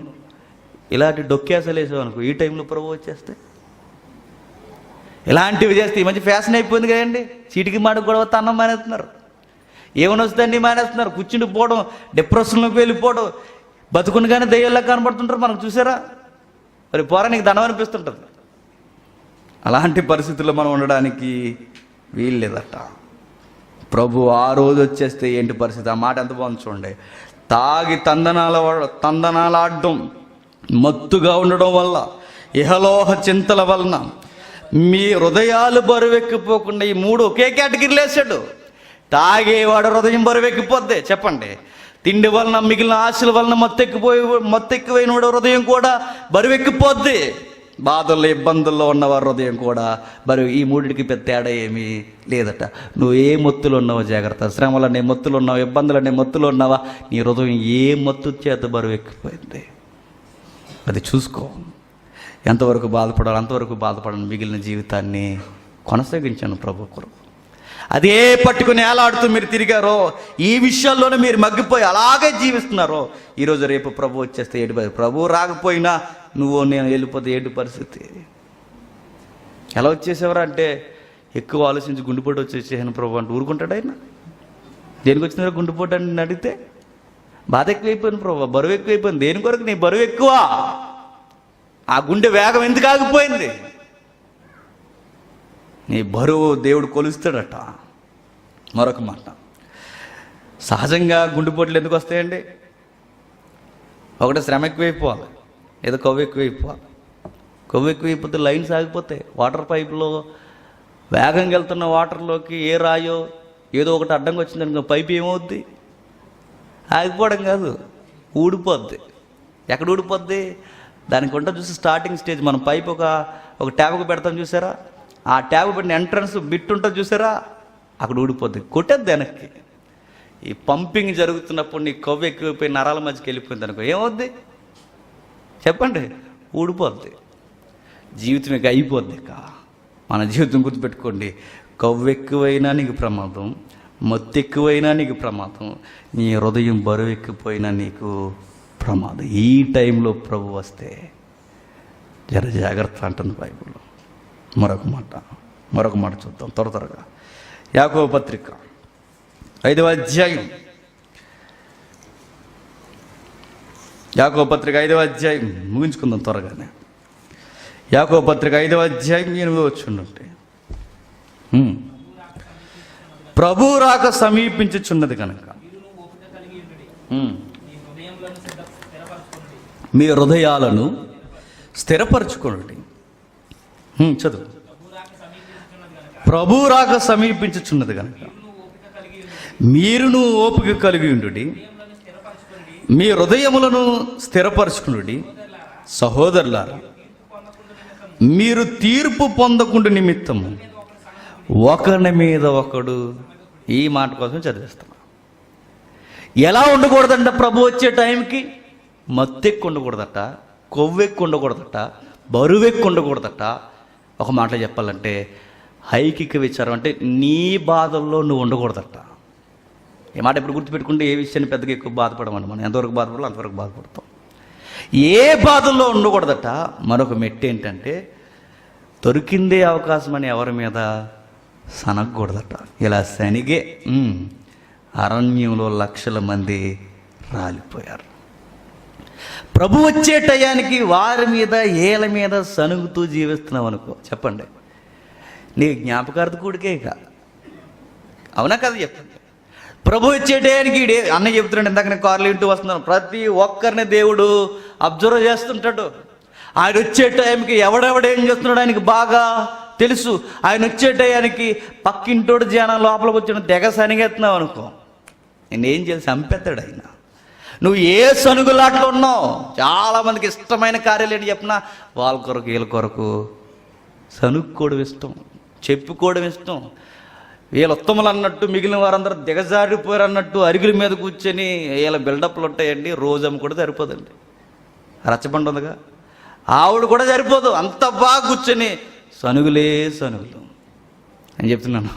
ఇలాంటి డొక్కేసలు వేసామనుకో, ఈ టైంలో ప్రభు వచ్చేస్తే ఇలాంటివి చేస్తే ఈ మధ్య ఫ్యాషన్ అయిపోయింది కదండి. చీటికి మాటకు గొడవ అన్నం మానేస్తున్నారు, ఏమైనా వస్తుందండి మానేస్తున్నారు, కూర్చుని పోవడం, డిప్రెషన్లోకి వెళ్ళిపోవడం, బతుకునిగానే దయ్యాల్లా కనబడుతుంటారు. మనకు చూసారా? మరి పోరా నీకు దండం అనిపిస్తుంటుంది. అలాంటి పరిస్థితుల్లో మనం ఉండడానికి వీల్లేదట. ప్రభు ఆ రోజు వచ్చేస్తే ఏంటి పరిస్థితి? ఆ మాట ఎంత బాగుంది చూడండి. తాగి తందనాలాడడం, మత్తుగా ఉండడం వల్ల, ఇహలోహ చింతల వలన మీ హృదయాలు బరువెక్కిపోకుండా, ఈ మూడు ఒకే కేటగిరీలో వేసాడు. తాగేవాడు హృదయం బరువెక్కిపోద్ది, చెప్పండి. తిండి వలన, మిగిలిన ఆశల వలన మత్తెక్కిపోయిన వాడు హృదయం కూడా బరువెక్కిపోద్ది. బాధల్లో ఇబ్బందుల్లో ఉన్నవారు హృదయం కూడా బరువు. ఈ మూడిటికి పెద్ద తేడా ఏమీ లేదట. నువ్వు ఏ మత్తులు ఉన్నావో జాగ్రత్త. శ్రమలనే మత్తులు ఉన్నావా, ఇబ్బందులనే మత్తులు ఉన్నావా, నీ హృదయం ఏ మత్తు చేత బరువు ఎక్కిపోయింది అది చూసుకో. ఎంతవరకు బాధపడాలి అంతవరకు బాధపడను, మిగిలిన జీవితాన్ని కొనసాగించాను ప్రభు కొరకు. అదే పట్టుకుని ఏలాడుతూ మీరు తిరిగారో, ఈ విషయాల్లోనే మీరు మగ్గిపోయి అలాగే జీవిస్తున్నారో, ఈరోజు రేపు ప్రభు వచ్చేస్తే ఏడు, ప్రభు రాకపోయినా నువ్వు నేను వెళ్ళిపోతే ఏంటి పరిస్థితి? ఎలా వచ్చేసేవారు అంటే, ఎక్కువ ఆలోచించి గుండెపోటు వచ్చేసేసాను ప్రభు అంటే ఊరుకుంటాడు ఆయన? దేనికి వచ్చినారో గుండెపోటు అని అడిగితే, బాధ ఎక్కువైపోయింది ప్రభు, బరువు ఎక్కువైపోయింది. దేని కొరకు? నీ బరువు ఎక్కువ. ఆ గుండె వేగం ఎందుకు ఆగిపోయింది? నీ బరువు దేవుడు కొలుస్తాడట. మరొక మాట, సహజంగా గుండెపోట్లు ఎందుకు వస్తాయండి? ఒకటి శ్రమ ఎక్కువైపోవాలి, ఏదో కొవ్వు ఎక్కువైపోవాలి. కొవ్వు ఎక్కువైపోతే లైన్స్ ఆగిపోతాయి. వాటర్ పైపులో వేగంగా వెళ్తున్న వాటర్లోకి ఏ రాయో ఏదో ఒకటి అడ్డంగా వచ్చిందనుకో, పైపు ఏమవుద్ది? ఆగిపోవడం కాదు, ఊడిపోద్ది. ఎక్కడ ఊడిపోద్ది? దానికి ఉంటుంది చూసి స్టార్టింగ్ స్టేజ్. మనం పైపు ఒక ట్యాబ్కు పెడతాం చూసారా, ఆ ట్యాబ్ పెట్టిన ఎంట్రన్స్ బిట్ ఉంటుంది చూసారా, అక్కడ ఊడిపోద్ది, కొట్టేద్ది వెనక్కి. ఈ పంపింగ్ జరుగుతున్నప్పుడు నీ కొవ్వు ఎక్కువైపోయి నరాల మధ్యకి వెళ్ళిపోయింది అనుకో, ఏమవుద్ది చెప్పండి? ఊడిపోద్ది. జీవితం ఇక అయిపోద్ది. ఇక మన జీవితం గుర్తుపెట్టుకోండి, కొవ్వు ఎక్కువైనా నీకు ప్రమాదం, మత్తు ఎక్కువైనా నీకు ప్రమాదం, నీ హృదయం బరువు ఎక్కిపోయినా నీకు ప్రమాదం. ఈ టైంలో ప్రభు వస్తే జర జాగ్రత్త అంటుంది బైబిల్లో. మరొక మాట చూద్దాం త్వరగా. యాకోబు పత్రిక 5వ అధ్యాయం, యాకోబు పత్రిక 5వ అధ్యాయం ముగించుకుందాం త్వరగానే. యాకోబు పత్రిక 5వ అధ్యాయం 8వ వచనం ఉంటే, ప్రభు రాక సమీపించుచున్నది కనుక మీ హృదయాలను స్థిరపరచుకోండి. చదువు. ప్రభు రాక సమీపించుచున్నది కనుక మీరును ఓపిక కలిగి ఉండుడి, మీ హృదయములను స్థిరపరచుకునుడి. సహోదరులారా, మీరు తీర్పు పొందకుండా నిమిత్తము ఒకరి మీద ఒకడు, ఈ మాట కోసం చదివిస్తాం. ఎలా ఉండకూడదంట ప్రభు వచ్చే టైంకి? మత్తెక్కు ఉండకూడదట, కొవ్వెక్కు ఉండకూడదట, బరువెక్కు ఉండకూడదట. ఒక మాటలో చెప్పాలంటే ఐకిక విచారం, అంటే నీ బాధల్లో నువ్వు ఉండకూడదట. ఈ మాట ఎప్పుడు గుర్తుపెట్టుకుంటే ఏ విషయాన్ని పెద్దగా ఎక్కువ బాధపడమని, మనం ఎంతవరకు బాధపడాలో అంతవరకు బాధపడతాం. ఏ బాధల్లో ఉండకూడదట. మరొక మెట్టు ఏంటంటే దొరికిందే అవకాశం అని ఎవరి మీద సనగకూడదట. ఇలా శనిగే అరణ్యంలో లక్షల మంది రాలిపోయారు. ప్రభు వచ్చే టయానికి వారి మీద ఏళ్ళ మీద సనుగుతూ జీవిస్తున్నావు అనుకో, చెప్పండి, నీ జ్ఞాపకార్థ కూడికే ఇక. అవునా కదా చెప్పండి. ప్రభు వచ్చే టయానికి అన్న చెప్తున్నాడు, ఇందాక నేను కార్లు ఇంటూ వస్తున్నాను, ప్రతి ఒక్కరిని దేవుడు అబ్జర్వ్ చేస్తుంటాడు. ఆయన వచ్చే టైంకి ఎవడెవడేం చేస్తున్నాడు ఆయనకి బాగా తెలుసు. ఆయన వచ్చే టయానికి పక్కింటోడు జనం లోపలికి వచ్చిన తెగ సనిగెత్తున్నావు అనుకో, నేనేం చేసి చంపేస్తాడు ఆయన. నువ్వు ఏ సనుగులాట్లో ఉన్నావు. చాలామందికి ఇష్టమైన కార్యాలు ఏంటి చెప్పినా, వాళ్ళ కొరకు వీళ్ళ కొరకు సనుక్కోవడం ఇష్టం, చెప్పుకోవడం ఇష్టం. వీళ్ళ ఉత్తములు అన్నట్టు మిగిలిన వారందరూ దిగజారిపోయారు అన్నట్టు అరుగుల మీద కూర్చొని వీళ్ళ బిల్డప్లు ఉంటాయండి. రోజమ్మ కూడా సరిపోదండి, రచ్చబండ ఉందిగా, ఆవిడ కూడా సరిపోదు. అంత బాగా కూర్చొని సనుగులే సనుగులు అని చెప్తున్నాను.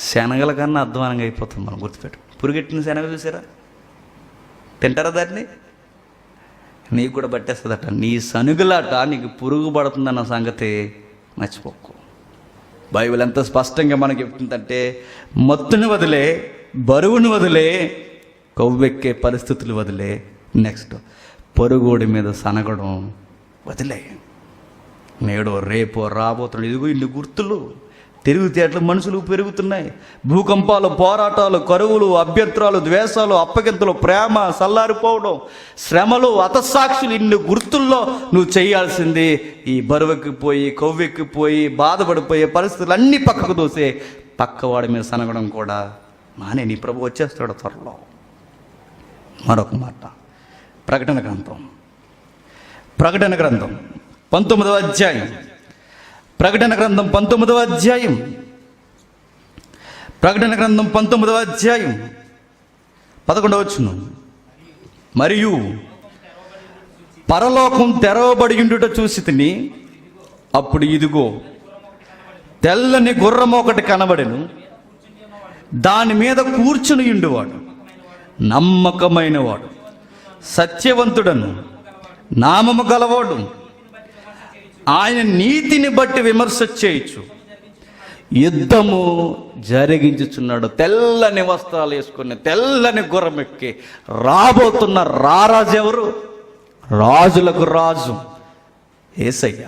శనగల కన్నా అధ్వానంగా అయిపోతుంది మనం, గుర్తుపెట్టు. పురుగెట్టిన శనగ చూసారా, తింటారా దాన్ని? నీకు కూడా పట్టేస్తుందట. నీ సనుగులాట నీకు పురుగు పడుతుందన్న సంగతి మర్చిపోకు. బైబిల్ ఎంత స్పష్టంగా మనకి చెప్తుందంటే, మత్తుని వదిలే, బరువుని వదిలే, కొవ్వెక్కే పరిస్థితులు వదిలే, నెక్స్ట్ పొరుగోడి మీద సనగడం వదిలే. నేడో రేపో రాబోతున్నాడు, ఇదిగో ఇన్ని గుర్తులు, తిరుగుతేట్ల మనుషులు పెరుగుతున్నాయి. భూకంపాలు, పోరాటాలు, కరువులు, అభ్యంతరాలు, ద్వేషాలు, అప్పగింతలు, ప్రేమ చల్లారిపోవడం, శ్రమలు, హతసాక్షులు, ఇన్ని గుర్తుల్లో నువ్వు చేయాల్సింది ఈ బరువెక్కిపోయి, కొవ్వెక్కిపోయి, బాధపడిపోయే పరిస్థితులు అన్నీ పక్కకు దోసే, పక్కవాడి మీద సనగడం కూడా మానే. నీ ప్రభు వచ్చేస్తాడు త్వరలో. మరొక మాట, ప్రకటన గ్రంథం 19వ అధ్యాయం. ప్రకటన గ్రంథం 19వ అధ్యాయం. ప్రకటన గ్రంథం 19వ అధ్యాయం 11వ వచనం. మరియు పరలోకం తెరవబడి ఉండుట చూసి తిని, అప్పుడు ఇదిగో తెల్లని గుర్రం ఒకటి కనబడెను, దాని మీద కూర్చుని ఉండువాడు నమ్మకమైన వాడు, సత్యవంతుడను, నామము గలవాడు, ఆయన నీతిని బట్టి విమర్శ చేయొచ్చు, యుద్ధము జరిగించుచున్నాడు. తెల్లని వస్త్రాలు వేసుకుని తెల్లని గుర్రం ఎక్కి రాబోతున్న రారాజు ఎవరు? రాజులకు రాజు యేసయ్య.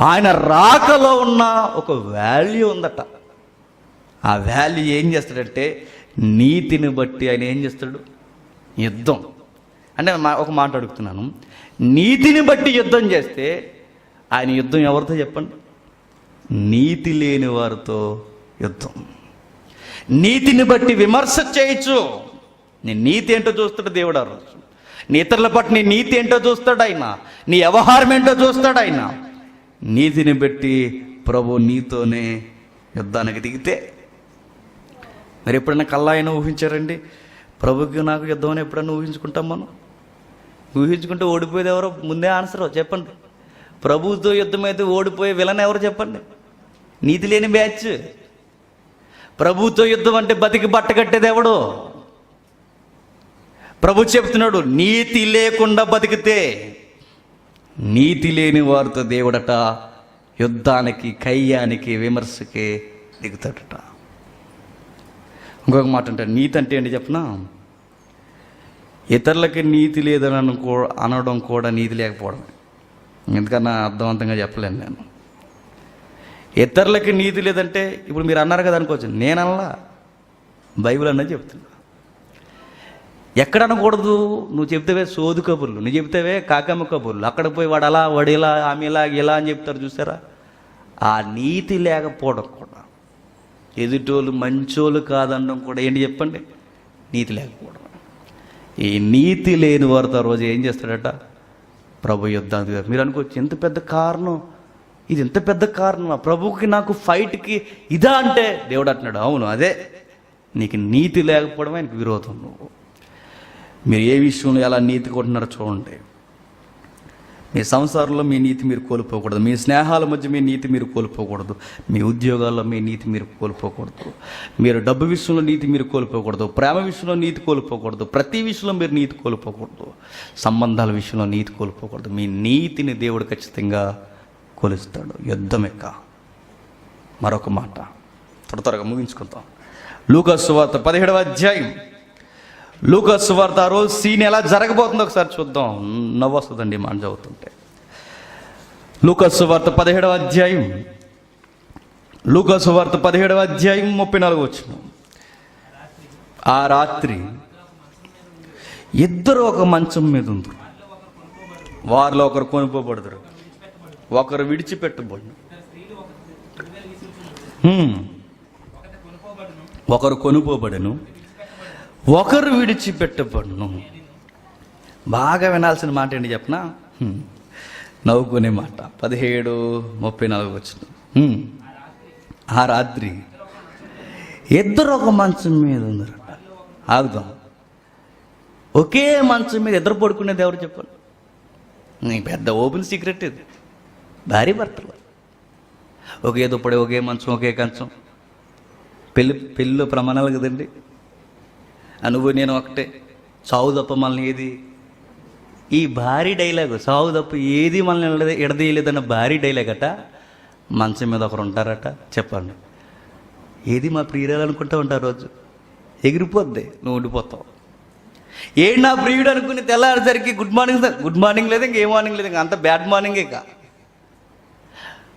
ఆయన రాకలో ఉన్న ఒక వాల్యూ ఉందట. ఆ వాల్యూ ఏం చేస్తాడంటే, నీతిని బట్టి ఆయన ఏం చేస్తాడు? యుద్ధం. అంటే ఒక మాట అడుగుతున్నాను, నీతిని బట్టి యుద్ధం చేస్తే ఆయన యుద్ధం ఎవరితో చెప్పండి? నీతి లేని వారితో యుద్ధం. నీతిని బట్టి విమర్శ చేయొచ్చు. నీ నీతి ఏంటో చూస్తాడు దేవుడు ఆ రోజు. నీ ఇతరుల పట్ల నీ నీతి ఏంటో చూస్తాడు ఆయన, నీ వ్యవహారం ఏంటో చూస్తాడు ఆయన. నీతిని బట్టి ప్రభు నీతోనే యుద్ధానికి దిగితే, మరి ఎప్పుడైనా కల్లా అయినా ఊహించారండి? ప్రభుకి నాకు యుద్ధం అని ఎప్పుడైనా ఊహించుకుంటాం మనం? ఊహించుకుంటే ఓడిపోయేది ఎవరో? ముందే ఆన్సర్ చెప్పండి. ప్రభుతో యుద్ధం అయితే ఓడిపోయే విలన్ ఎవరు చెప్పండి? నీతి లేని బ్యాచ్. ప్రభుతో యుద్ధం అంటే బతికి బట్ట కట్టేది ఎవడు? ప్రభు చెప్తున్నాడు, నీతి లేకుండా బతికితే నీతి లేని వారితో దేవుడట యుద్ధానికి, కయ్యానికి, విమర్శకి దిగుతాడట. ఇంకొక మాట అంటే, నీతి అంటే ఏంటి చెప్పనా? ఇతరులకి నీతి లేదని అనడం కూడా నీతి లేకపోవడం. ఎందుకన్నా అర్థవంతంగా చెప్పలేను నేను. ఇతరులకి నీతి లేదంటే, ఇప్పుడు మీరు అన్నారు కదా అనుకోవచ్చు, నేను అనలా, బైబిల్ అన్నది చెప్తున్నా. ఎక్కడ అనకూడదు? నువ్వు చెప్తేవే సోదు కబుర్లు, నువ్వు చెప్తేవే కాకమ్మ కబుర్లు. అక్కడ పోయి వాడు అలా, వాడు ఇలా, ఆమె ఇలా, ఇలా అని చెప్తారు చూసారా? ఆ నీతి లేకపోవడం కూడా, ఎదుటోళ్ళు మంచోళ్ళు కాదనడం కూడా ఏంటి చెప్పండి? నీతి లేకపోవడం. ఈ నీతి లేని వారితో రోజు ఏం చేస్తాడట? ప్రభు యుద్ధానికి. మీరు అనుకోవచ్చు, ఎంత పెద్ద కారణం ఇది, ఎంత పెద్ద కారణం ప్రభుకి నాకు ఫైట్కి ఇదా అంటే, దేవుడు అంటున్నాడు, అవును అదే. నీకు నీతి లేకపోవడం ఆయనకు విరోధం. నువ్వు మీరు ఏ విషయంలో ఎలా నీతి కొట్టినారో చూడండి. మీ సంసారంలో మీ నీతి మీరు కోల్పోకూడదు, మీ స్నేహాల మధ్య మీ నీతి మీరు కోల్పోకూడదు, మీ ఉద్యోగాల్లో మీ నీతి మీరు కోల్పోకూడదు, మీరు డబ్బు విషయంలో నీతి మీరు కోల్పోకూడదు, ప్రేమ విషయంలో నీతి కోల్పోకూడదు, ప్రతి విషయంలో మీరు నీతి కోల్పోకూడదు, సంబంధాల విషయంలో నీతి కోల్పోకూడదు. మీ నీతిని దేవుడు ఖచ్చితంగా కొలుస్తాడు. యుద్ధమేక. మరొక మాట త్వరగా ముగించుకుందాం. లూకా సువార్త 17వ అధ్యాయం. లూకా సువార్త ఆ రోజు సీన్ ఎలా జరగబోతుందో ఒకసారి చూద్దాం. నవ్వు వస్తుందండి మాట చదువుతుంటే. లూకా సువార్త 17వ అధ్యాయం. లూకా సువార్త 17వ అధ్యాయం 34 వచనం. ఆ రాత్రి ఇద్దరు ఒక మంచం మీద ఉందరు. వారిలో ఒకరు కొనుక్కోబడతారు, ఒకరు విడిచిపెట్టబడు. ఒకరు కొనుక్కోబడను, ఒకరు విడిచిపెట్టబడును. బాగా వినాల్సిన మాట ఏంటి చెప్పనా? నవ్వుకునే మాట. 17:34 వచ్చిన. ఆ రాత్రి ఇద్దరు ఒక మంచం మీద ఉన్నారట. ఆగుదాం. ఒకే మంచం మీద ఇద్దరు పడుకునేది ఎవరు చెప్పాలి? నీ పెద్ద ఓపెన్ సీక్రెట్ ఇది. భార్య భర్తలు ఒకే దుప్పటి, ఒకే మంచం, ఒకే కంచం. పెళ్ళిలో ప్రమాణాలు కదండి. నువ్వు నేను ఒకటే, చావు తప్ప మనల్ని ఏది, ఈ భారీ డైలాగు, చావు తప్ప ఏది మనల్ని ఎడదీయలేదన్న భారీ డైలాగ్ అట. మంచం మీద ఒకరు ఉంటారట. చెప్పండి, ఏది మా ప్రియురాలు అనుకుంటా ఉంటారు. రోజు ఎగిరిపోద్ది, నువ్వు ఉండిపోతావు. ఏడు నా ప్రియుడు అనుకుని తెల్లారేసరికి గుడ్ మార్నింగ్ లేదు, ఇంక ఏ మార్నింగ్ లేదు, ఇంక అంత బ్యాడ్ మార్నింగే ఇక.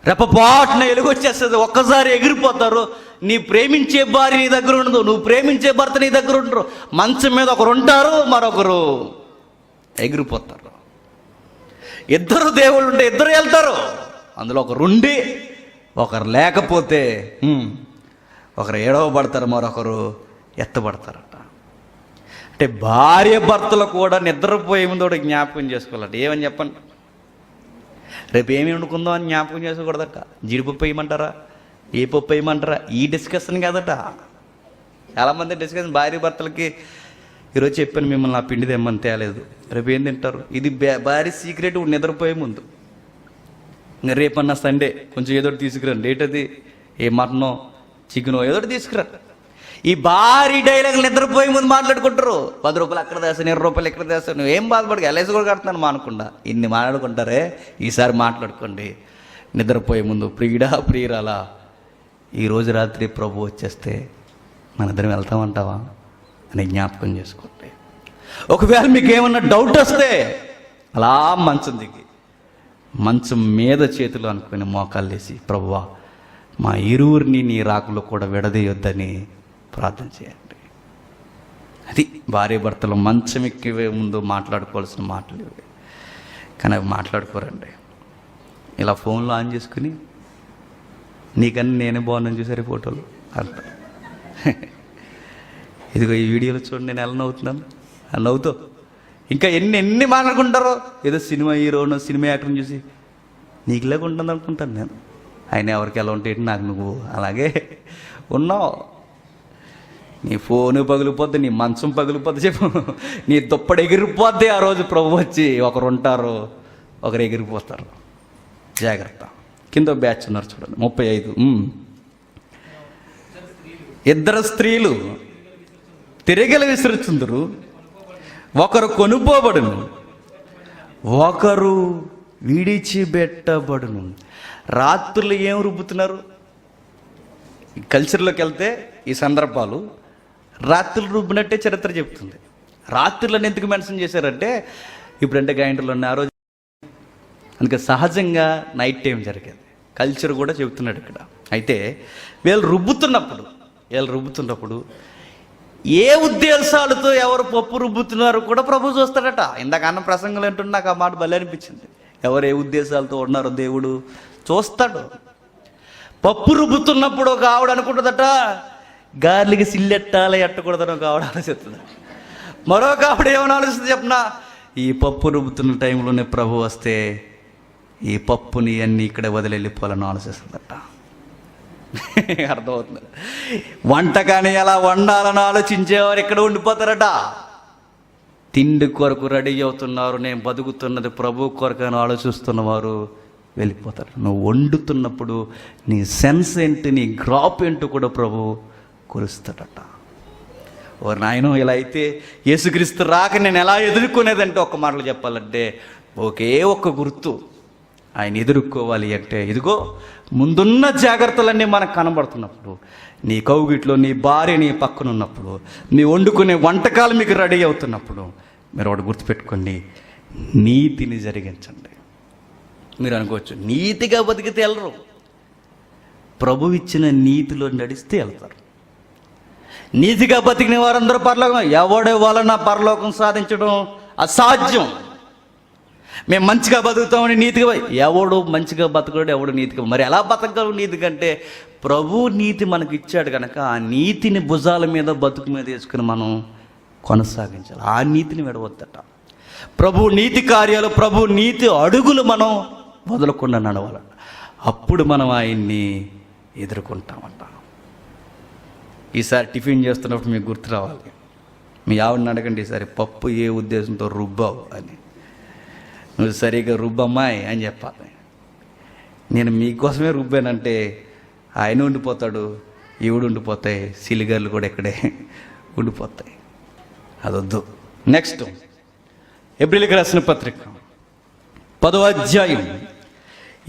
రెప్పపాటున ఎలుగొచ్చేస్తుంది, ఒక్కసారి ఎగిరిపోతారు. నీ ప్రేమించే భార్య నీ దగ్గర ఉండదు, నువ్వు ప్రేమించే భర్త నీ దగ్గర ఉండరు. మంచం మీద ఒకరు ఉంటారు, మరొకరు ఎగిరిపోతారు. ఇద్దరు దేవుళ్ళు ఉంటే ఇద్దరు వెళ్తారు. అందులో ఒకరు ఉండి ఒకరు లేకపోతే ఒకరు ఏడవబడతారు, మరొకరు ఎత్తబడతారట. అంటే భార్య భర్తలు కూడా నిద్రపోయే ముందు కూడా జ్ఞాపకం చేసుకోవాలట. ఏమని చెప్పండి? రేపు ఏమి వండుకుందాం అని జ్ఞాపకం చేసుకోకూడదట. జీడిపప్పు వేయమంటారా, ఏ పప్పు వేయమంటారా, ఈ డిస్కషన్ కాదట. చాలామంది డిస్కషన్ భార్య భర్తలకి. ఈరోజు చెప్పాను మిమ్మల్ని నా పిండి తెమ్మని తేలేదు, రేపు ఏం తింటారు, ఇది భార్య సీక్రెట్. నిద్రపోయే ముందు రేపన్నా సండే కొంచెం ఏదోటి తీసుకురండి. ఏంటది, ఏ మటనో చికెనో ఏదోటి తీసుకురా. ఈ భారీ డైలాగ్ నిద్రపోయే ముందు మాట్లాడుకుంటారు. 10 రూపాయలు అక్కడ దాస్తాను, 20 రూపాయలు ఎక్కడ దాస్తాను, నువ్వు ఏం బాధపడక, ఎల్ఐసి కూడా కడుతున్నాను మానకుండా. ఇన్ని మాట్లాడుకుంటారే, ఈసారి మాట్లాడుకోండి నిద్రపోయే ముందు. ప్రియుడా ప్రియురాలా, ఈరోజు రాత్రి ప్రభు వచ్చేస్తే మన ఇద్దరం వెళ్తామంటావా అని జ్ఞాపకం చేసుకోండి. ఒకవేళ మీకు ఏమన్నా డౌట్ వస్తే అలా మంచం దిగి మంచం మీద చేతులు అనుకుని మోకాళ్ళు వేసి, ప్రభువా మా ఇరువురిని నీ రాకులో కూడా విడదీయొద్దని ప్రార్థన చేయండి. అది భార్య భర్తలు మంచం ఎక్కివే ముందు మాట్లాడుకోవాల్సిన మాటలు ఇవి. కానీ అవి మాట్లాడుకోరండి. ఇలా ఫోన్లో ఆన్ చేసుకుని నీకన్నా నేనే బాగున్నాను చూసారు ఫోటోలు అంత. ఇదిగో ఈ వీడియోలో చూడండి, నేను ఎలా నవ్వుతున్నాను. అలా నవ్వుతూ ఇంకా ఎన్ని మాట్లాడుకుంటారో. ఏదో సినిమా హీరోను సినిమా యాక్టర్ని చూసి నీకులాగా ఉంటుంది అనుకుంటాను నేను. ఆయన ఎవరికి ఎలా ఉంటే నాకు నువ్వు అలాగే ఉన్నావు. నీ ఫోను పగిలిపోద్ది, నీ మంచం పగిలిపోద్ది, చెప్పు, నీ దుప్పటి ఎగిరిపోద్ది. ఆ రోజు ప్రభు వచ్చి ఒకరు ఉంటారు, ఒకరు ఎగిరిపోతారు. జాగ్రత్త. కింద బ్యాచ్ ఉన్నారు చూడండి, 35. ఇద్దరు స్త్రీలు తిరగలి విసురుచుందరు, ఒకరు కొనుక్కోబడును, ఒకరు విడిచిపెట్టబడును. రాత్రులు ఏం రుబ్బుతున్నారు? కల్చర్లోకి వెళ్తే ఈ సందర్భాలు రాత్రులు రుబ్బినట్టే చరిత్ర చెప్తుంది. రాత్రులను ఎందుకు మెన్షన్ చేశారంటే, ఇప్పుడంటే గ్రైండర్లు ఉన్నాయి, ఆ రోజు అందుకే సహజంగా నైట్ టైం జరిగేది. కల్చర్ కూడా చెబుతున్నాడు ఇక్కడ. అయితే వీళ్ళు రుబ్బుతున్నప్పుడు ఏ ఉద్దేశాలతో ఎవరు పప్పు రుబ్బుతున్నారు కూడా ప్రభు చూస్తాడట. ఇందాక అన్న ప్రసంగం ఏంటంటే నాకు ఆ మాట భలే అనిపించింది. ఎవరు ఏ ఉద్దేశాలతో ఉన్నారో దేవుడు చూస్తాడు. పప్పు రుబ్బుతున్నప్పుడు ఒక ఆవిడ అనుకుంటుందట, గార్లికి సిల్లెట్టాలి ఎట్టకూడదని ఒక ఆవిడ ఆలోచిస్తుంది. మరొక ఆవిడ ఏమని ఆలోచిస్తుంది చెప్పనా, ఈ పప్పు రుబ్బుతున్న టైంలోనే ప్రభు వస్తే ఈ పప్పుని అన్నీ ఇక్కడే వదిలిపోవాలని ఆలోచిస్తుందట. అర్థమవుతుంది. వంటకాని ఎలా వండాలని ఆలోచించేవారు ఇక్కడ ఉండిపోతారట. తిండి కొరకు రెడీ అవుతున్నారు, నేను బతుకుతున్నది ప్రభు కొరకు అని ఆలోచిస్తున్నవారు వెళ్ళిపోతారు. నువ్వు వండుతున్నప్పుడు నీ సెన్స్ ఏంటి, నీ గ్రాప్ ఏంటో కూడా ప్రభు కొలుస్తాడట. ఓ నాయనో, ఇలా అయితే యేసుక్రీస్తు రాక నేను ఎలా ఎదుర్కొనేదంటే ఒక్క మాటలు చెప్పాలంటే ఒకే ఒక్క గుర్తు, ఆయన ఎదుర్కోవాలి అంటే ఇదిగో ముందున్న జాగ్రత్తలన్నీ మనకు కనబడుతున్నప్పుడు, నీ కౌగిట్లో నీ భార్య నీ పక్కన ఉన్నప్పుడు, నీ వండుకునే వంటకాలు మీకు రెడీ అవుతున్నప్పుడు మీరు ఒకటి గుర్తుపెట్టుకోండి, నీతిని జరిగించండి. మీరు అనుకోవచ్చు నీతిగా బతికితే వెళ్ళరు, ప్రభు ఇచ్చిన నీతిలో నడిస్తే వెళ్తారు. నీతిగా బతికిన వారందరూ పరలోకం, ఎవడి వలన పరలోకం సాధించడం అసాధ్యం. మేము మంచిగా బతుకుతామని నీతిగా, ఎవడు మంచిగా బతకడు, ఎవడు నీతిగా, మరి ఎలా బతకగలవు నీతి కంటే ప్రభు నీతి మనకి ఇచ్చాడు కనుక ఆ నీతిని భుజాల మీద బతుకు మీద వేసుకుని మనం కొనసాగించాలి. ఆ నీతిని విడవద్దట. ప్రభు నీతి కార్యాలు, ప్రభు నీతి అడుగులు మనం వదలకుండా నడవాలి. అప్పుడు మనం ఆయన్ని ఎదుర్కొంటామంట. ఈసారి టిఫిన్ చేస్తున్నప్పుడు మీకు గుర్తు రావాలి, మీ ఆవిడని అడగండి ఈసారి పప్పు ఏ ఉద్దేశంతో రుబ్బావు అని. నువ్వు సరిగ్గా రుబ్బమ్మాయి అని చెప్పాలి. నేను మీకోసమే రుబ్బానంటే ఆయన ఉండిపోతాడు, ఈవిడు ఉండిపోతాయి, సిలిగర్లు కూడా ఇక్కడే ఉండిపోతాయి. అదొద్దు. నెక్స్ట్ ఎబ్రిల్కి రాసిన పత్రిక 10వ అధ్యాయం,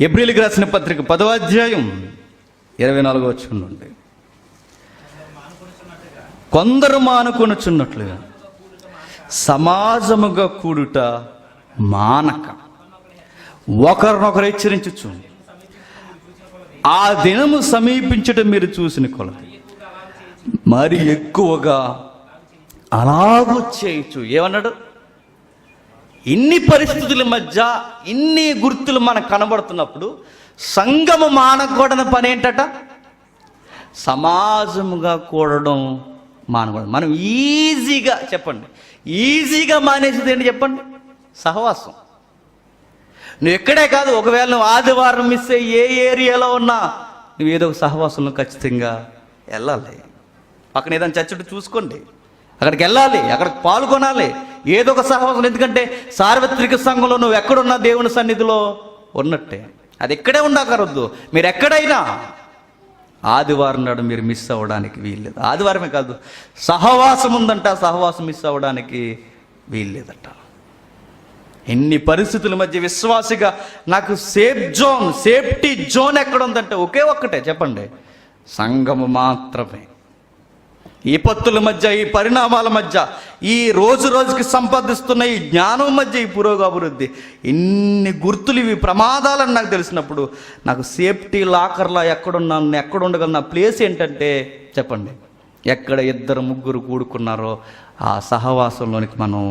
ఎబ్రిల్కి రాసిన పత్రిక 10వ అధ్యాయం 24వ వచనం నుండి, కొందరు మానుకొనుచున్నట్లుగా సమాజముగా కూడుట మానక ఒకరినొకరు హెచ్చరించుచు ఆ దినము సమీపించటం మీరు చూసిన కొలది మరి ఎక్కువగా అలాగూ చేయొచ్చు. ఏమన్నాడు? ఇన్ని పరిస్థితుల మధ్య ఇన్ని గుర్తులు మనకు కనబడుతున్నప్పుడు సంఘము మానకూడని పని ఏంటట? సమాజముగా కూడడం మానకూడదు. మనం ఈజీగా చెప్పండి, ఈజీగా మానేసేది ఏంటి చెప్పండి? సహవాసం. నువ్వు ఎక్కడే కాదు, ఒకవేళ నువ్వు ఆదివారం మిస్ అయ్యి ఏ ఏరియాలో ఉన్నా నువ్వు ఏదో ఒక సహవాసంలో ఖచ్చితంగా వెళ్ళాలి. పక్కన ఏదైనా చచ్చుడు చూసుకోండి, అక్కడికి వెళ్ళాలి, అక్కడికి పాల్గొనాలి, ఏదో ఒక సహవాసం. ఎందుకంటే సార్వత్రిక సంఘంలో నువ్వు ఎక్కడున్నా దేవుని సన్నిధిలో ఉన్నట్టే. అది ఎక్కడే ఉండకరొద్దు. మీరు ఎక్కడైనా ఆదివారం నాడు మీరు మిస్ అవ్వడానికి వీల్లేదు. ఆదివారమే కాదు, సహవాసం ఉందంట, సహవాసం మిస్ అవ్వడానికి వీల్లేదట. ఎన్ని పరిస్థితుల మధ్య విశ్వాసిగా నాకు సేఫ్టీ జోన్ ఎక్కడ ఉందంటే ఒకే ఒక్కటే చెప్పండి, సంఘము మాత్రమే. ఈ పత్తుల మధ్య, ఈ పరిణామాల మధ్య, ఈ రోజు రోజుకి సంపాదిస్తున్న ఈ జ్ఞానం మధ్య, ఈ పురోగభివృద్ధి, ఇన్ని గుర్తులు, ఇవి ప్రమాదాలని నాకు తెలిసినప్పుడు నాకు సేఫ్టీ లాకర్లా ఎక్కడున్నాను, ఎక్కడ ఉండగలను, ప్లేస్ ఏంటంటే చెప్పండి, ఎక్కడ 2-3 కూడుకున్నారో ఆ సహవాసంలోనికి మనం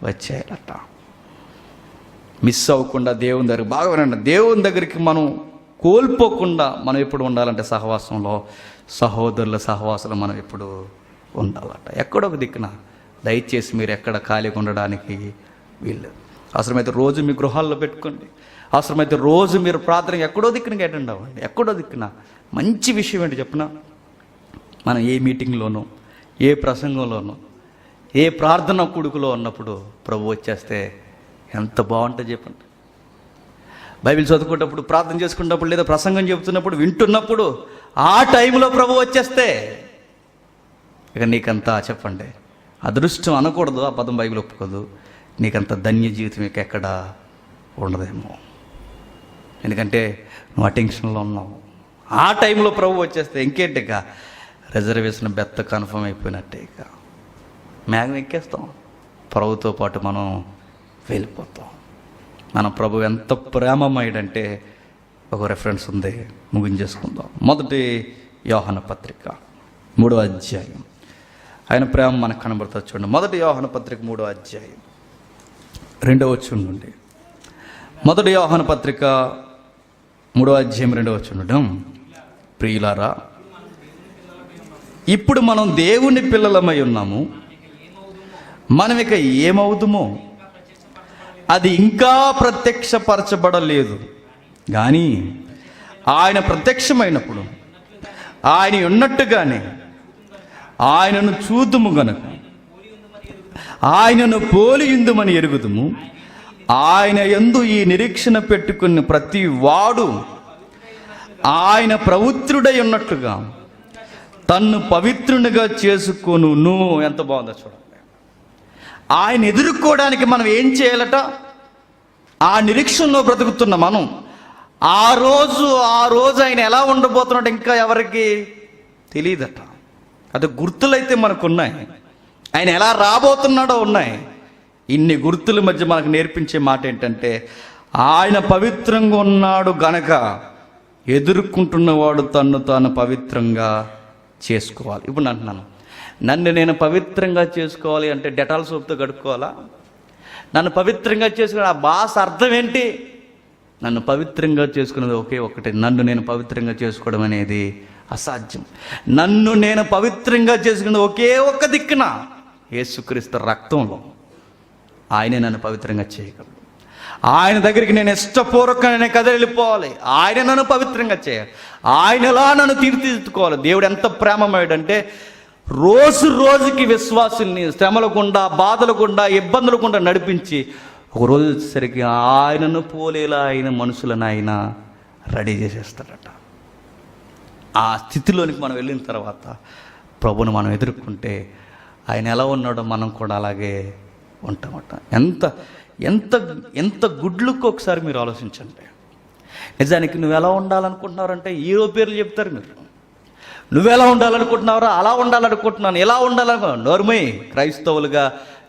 వచ్చేయాలట. మిస్ అవ్వకుండా దేవుని దగ్గరికి, బాగా వినండి, దేవుని దగ్గరికి మనం కోల్పోకుండా మనం ఎప్పుడు ఉండాలంటే సహవాసంలో, సహోదరుల సహవాసంలో మనం ఎప్పుడు ఉండాలట. ఎక్కడొక దిక్కున దయచేసి మీరు ఎక్కడ ఖాళీగా ఉండడానికి వీళ్ళు. అవసరమైతే రోజు మీ గృహాల్లో పెట్టుకోండి, అవసరమైతే రోజు మీరు ప్రార్థన ఎక్కడో దిక్కున అటెండ్ అవ్వండి. ఎక్కడో దిక్కున మంచి విషయం ఏంటి చెప్పిన, మనం ఏ మీటింగ్లోనూ, ఏ ప్రసంగంలోనూ, ఏ ప్రార్థన కొడుకులో ఉన్నప్పుడు ప్రభు వచ్చేస్తే ఎంత బాగుంటుంది చెప్పండి. బైబిల్ చదువుకున్నప్పుడు, ప్రార్థన చేసుకున్నప్పుడు, లేదా ప్రసంగం చెబుతున్నప్పుడు, వింటున్నప్పుడు ఆ టైంలో ప్రభు వచ్చేస్తే ఇక నీకంతా చెప్పండి అదృష్టం అనకూడదు, ఆ పదం బైబిల్ ఒప్పుకోదు, నీకంత ధన్య జీవితం ఇక ఎక్కడ ఉండదేమో. ఎందుకంటే నువ్వు అటెన్షన్లో ఉన్నావు. ఆ టైంలో ప్రభు వచ్చేస్తే ఇంకేంటి, ఇక రిజర్వేషన్ బెత్త కన్ఫర్మ్ అయిపోయినట్టే. ఇక మేఘం ఎక్కేస్తాం, ప్రభుతో పాటు మనం వెళ్ళిపోతాం. మన ప్రభు ఎంత ప్రేమమయుడంటే ఒక రెఫరెన్స్ ఉంది, ముగించేసుకుందాం. 1 యోహాను పత్రిక 3వ అధ్యాయం. ఆయన ప్రేమ మనకు కనబడుతుంది చూడండి. 1 యోహాను పత్రిక 3వ అధ్యాయం 2వ వచనం నుండి. 1 యోహాను పత్రిక 3వ అధ్యాయం 2వ వచనం. ప్రియులారా, ఇప్పుడు మనం దేవుని పిల్లలమై ఉన్నాము, మనం ఇక ఏమవుదుమో అది ఇంకా ప్రత్యక్షపరచబడలేదు. కానీ ఆయన ప్రత్యక్షమైనప్పుడు ఆయన ఉన్నట్టుగానే ఆయనను చూదుము గనుక ఆయనను పోలియుందుమని ఎరుగుదుము. ఆయన యందు ఈ నిరీక్షణ పెట్టుకున్న ప్రతి వాడు ఆయన పవిత్రుడై ఉన్నట్లుగా తన్ను పవిత్రునిగా చేసుకొను. ఎంత బాగుందో చూడండి. ఆయన ఎదుర్కోవడానికి మనం ఏం చేయాలట? ఆ నిరీక్షణలో బ్రతుకుతున్న మనం ఆ రోజు ఆయన ఎలా ఉండబోతున్నాడు ఇంకా ఎవరికి తెలియదట. అది గుర్తులైతే మనకున్నాయి, ఆయన ఎలా రాబోతున్నాడో ఉన్నాయి. ఇన్ని గుర్తుల మధ్య మనకు నేర్పించే మాట ఏంటంటే, ఆయన పవిత్రంగా ఉన్నాడు గనక ఎదుర్కొంటున్నవాడు తన్ను తాను పవిత్రంగా చేసుకోవాలి. ఇప్పుడు అంటున్నాను, నన్ను నేను పవిత్రంగా చేసుకోవాలి అంటే డెటాల్ సోప్తో కడుక్కోవాలా? నన్ను పవిత్రంగా చేసుకునే ఆ భాష అర్థం ఏంటి? నన్ను పవిత్రంగా చేసుకునేది ఒకే ఒకటి, నన్ను నేను పవిత్రంగా చేసుకోవడం అనేది అసాధ్యం. నన్ను నేను పవిత్రంగా చేసుకునేది ఒకే ఒక్క దిక్కున, యేసుక్రీస్తు రక్తంలో. ఆయనే నన్ను పవిత్రంగా చేయగలడు. ఆయన దగ్గరికి నేను ఇష్టపూర్వకంగా కథ వెళ్ళిపోవాలి. ఆయన నన్ను పవిత్రంగా చేయాలి, ఆయనలా నన్ను తీర్చిదిద్దుకోవాలి. దేవుడు ఎంత ప్రేమమయుడంటే రోజు రోజుకి విశ్వాసుల్ని శ్రమల గుండా, బాధల గుండా, ఇబ్బందుల గుండా నడిపించి ఒక రోజు వచ్చేసరికి ఆయనను పోలేలా ఆయన మనుషులను ఆయన రెడీ చేసేస్తాడట. ఆ స్థితిలోనికి మనం వెళ్ళిన తర్వాత ప్రభువును మనం ఎదుర్కొంటే ఆయన ఎలా ఉన్నాడో మనం కూడా అలాగే ఉంటామట. ఎంత ఎంత ఎంత గుడ్ లుక్ ఒకసారి మీరు ఆలోచించండి. నిజానికి నువ్వు ఎలా ఉండాలనుకుంటున్నారంటే హీరో పేర్లు చెప్తారు మీరు. నువ్వెలా ఉండాలనుకుంటున్నావురా? అలా ఉండాలనుకుంటున్నాను, ఎలా ఉండాలనుకున్నాను. నోర్మై క్రైస్తవులుగా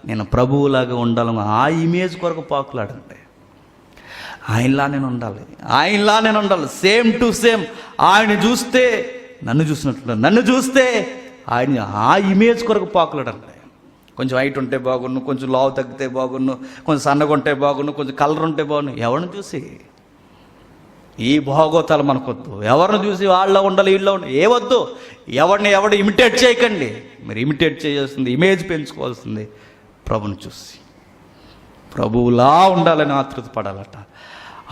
నేను ప్రభువులాగా ఉండాలని ఆ ఇమేజ్ కొరకు పాకులాడండి. ఆయనలా నేను ఉండాలి, సేమ్ టు సేమ్. ఆయన చూస్తే నన్ను చూసినట్లు, నన్ను చూస్తే ఆయన ఆ ఇమేజ్ కొరకు పాకులాడండి. కొంచెం హైట్ ఉంటే బాగున్ను, కొంచెం లావు తగ్గితే బాగున్ను, కొంచెం సన్నగా ఉంటే బాగున్ను, కొంచెం కలర్ ఉంటే బాగున్ను. ఎవరిని చూసి ఈ భాగోతాలు మనకొద్దు. ఎవరిని చూసి వాళ్ళ ఉండాలి, వీళ్ళ ఉండాలి ఏవద్దు. ఎవడు ఇమిటేట్ చేయకండి. మీరు ఇమిటేట్ చేయాల్సింది, ఇమేజ్ పెంచుకోవాల్సింది ప్రభుని చూసి. ప్రభువులా ఉండాలని ఆతృత పడాలట.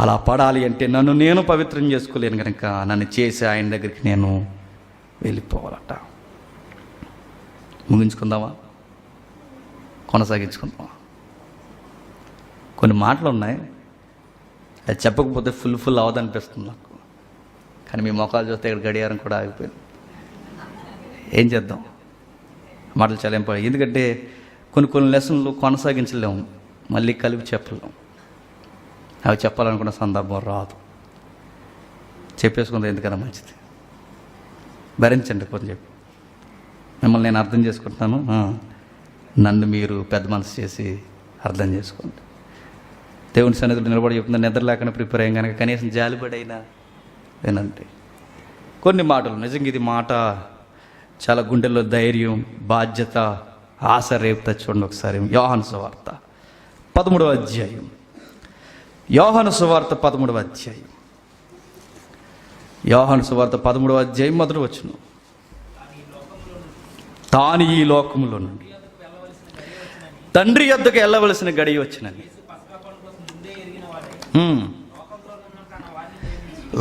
అలా పడాలి అంటే నన్ను నేను పవిత్రం చేసుకోలేను కనుక నన్ను చేసి ఆయన దగ్గరికి నేను వెళ్ళిపోవాలట. ముగించుకుందామా? కొనసాగించుకుందామా? కొన్ని మాటలు ఉన్నాయి, అది చెప్పకపోతే ఫుల్ అవదనిపిస్తుంది నాకు. కానీ మీ మొఖాలు చూస్తే ఇక్కడ గడియారం కూడా ఆగిపోయింది. ఏం చేద్దాం? మాటలు చాలా ఇంపార్టెంట్. ఎందుకంటే కొన్ని లెసన్లు కొనసాగించలేము, మళ్ళీ కలిపి చెప్పలేము. అవి చెప్పాలనుకున్న సందర్భం రాదు. చెప్పేసుకుంటే ఎందుకన్నా మంచిది. భరించండి కొంచెం చెప్పి. మిమ్మల్ని నేను అర్థం చేసుకుంటున్నాను, నన్ను మీరు పెద్ద మనసు చేసి అర్థం చేసుకోండి. దేవుని సన్నిధిలో నిలబడి చెప్తున్నా, నిద్ర లేకుండా ప్రిపేర్ అయ్యాం కనుక కనీసం జాలిపడైనా వినండి. కొన్ని మాటలు నిజంగా ఇది మాట చాలా గుండెల్లో ధైర్యం, బాధ్యత, ఆశ రేపుతా. చూడండి ఒకసారి యోహాను సువార్త 13వ అధ్యాయం. యోహాను సువార్త 13వ అధ్యాయం. యోహాను సువార్త 13వ అధ్యాయం మొదటి వచనం. తాను ఈ లోకములో నుండి తండ్రి యొద్దకు వెళ్ళవలసిన గడియ వచ్చినని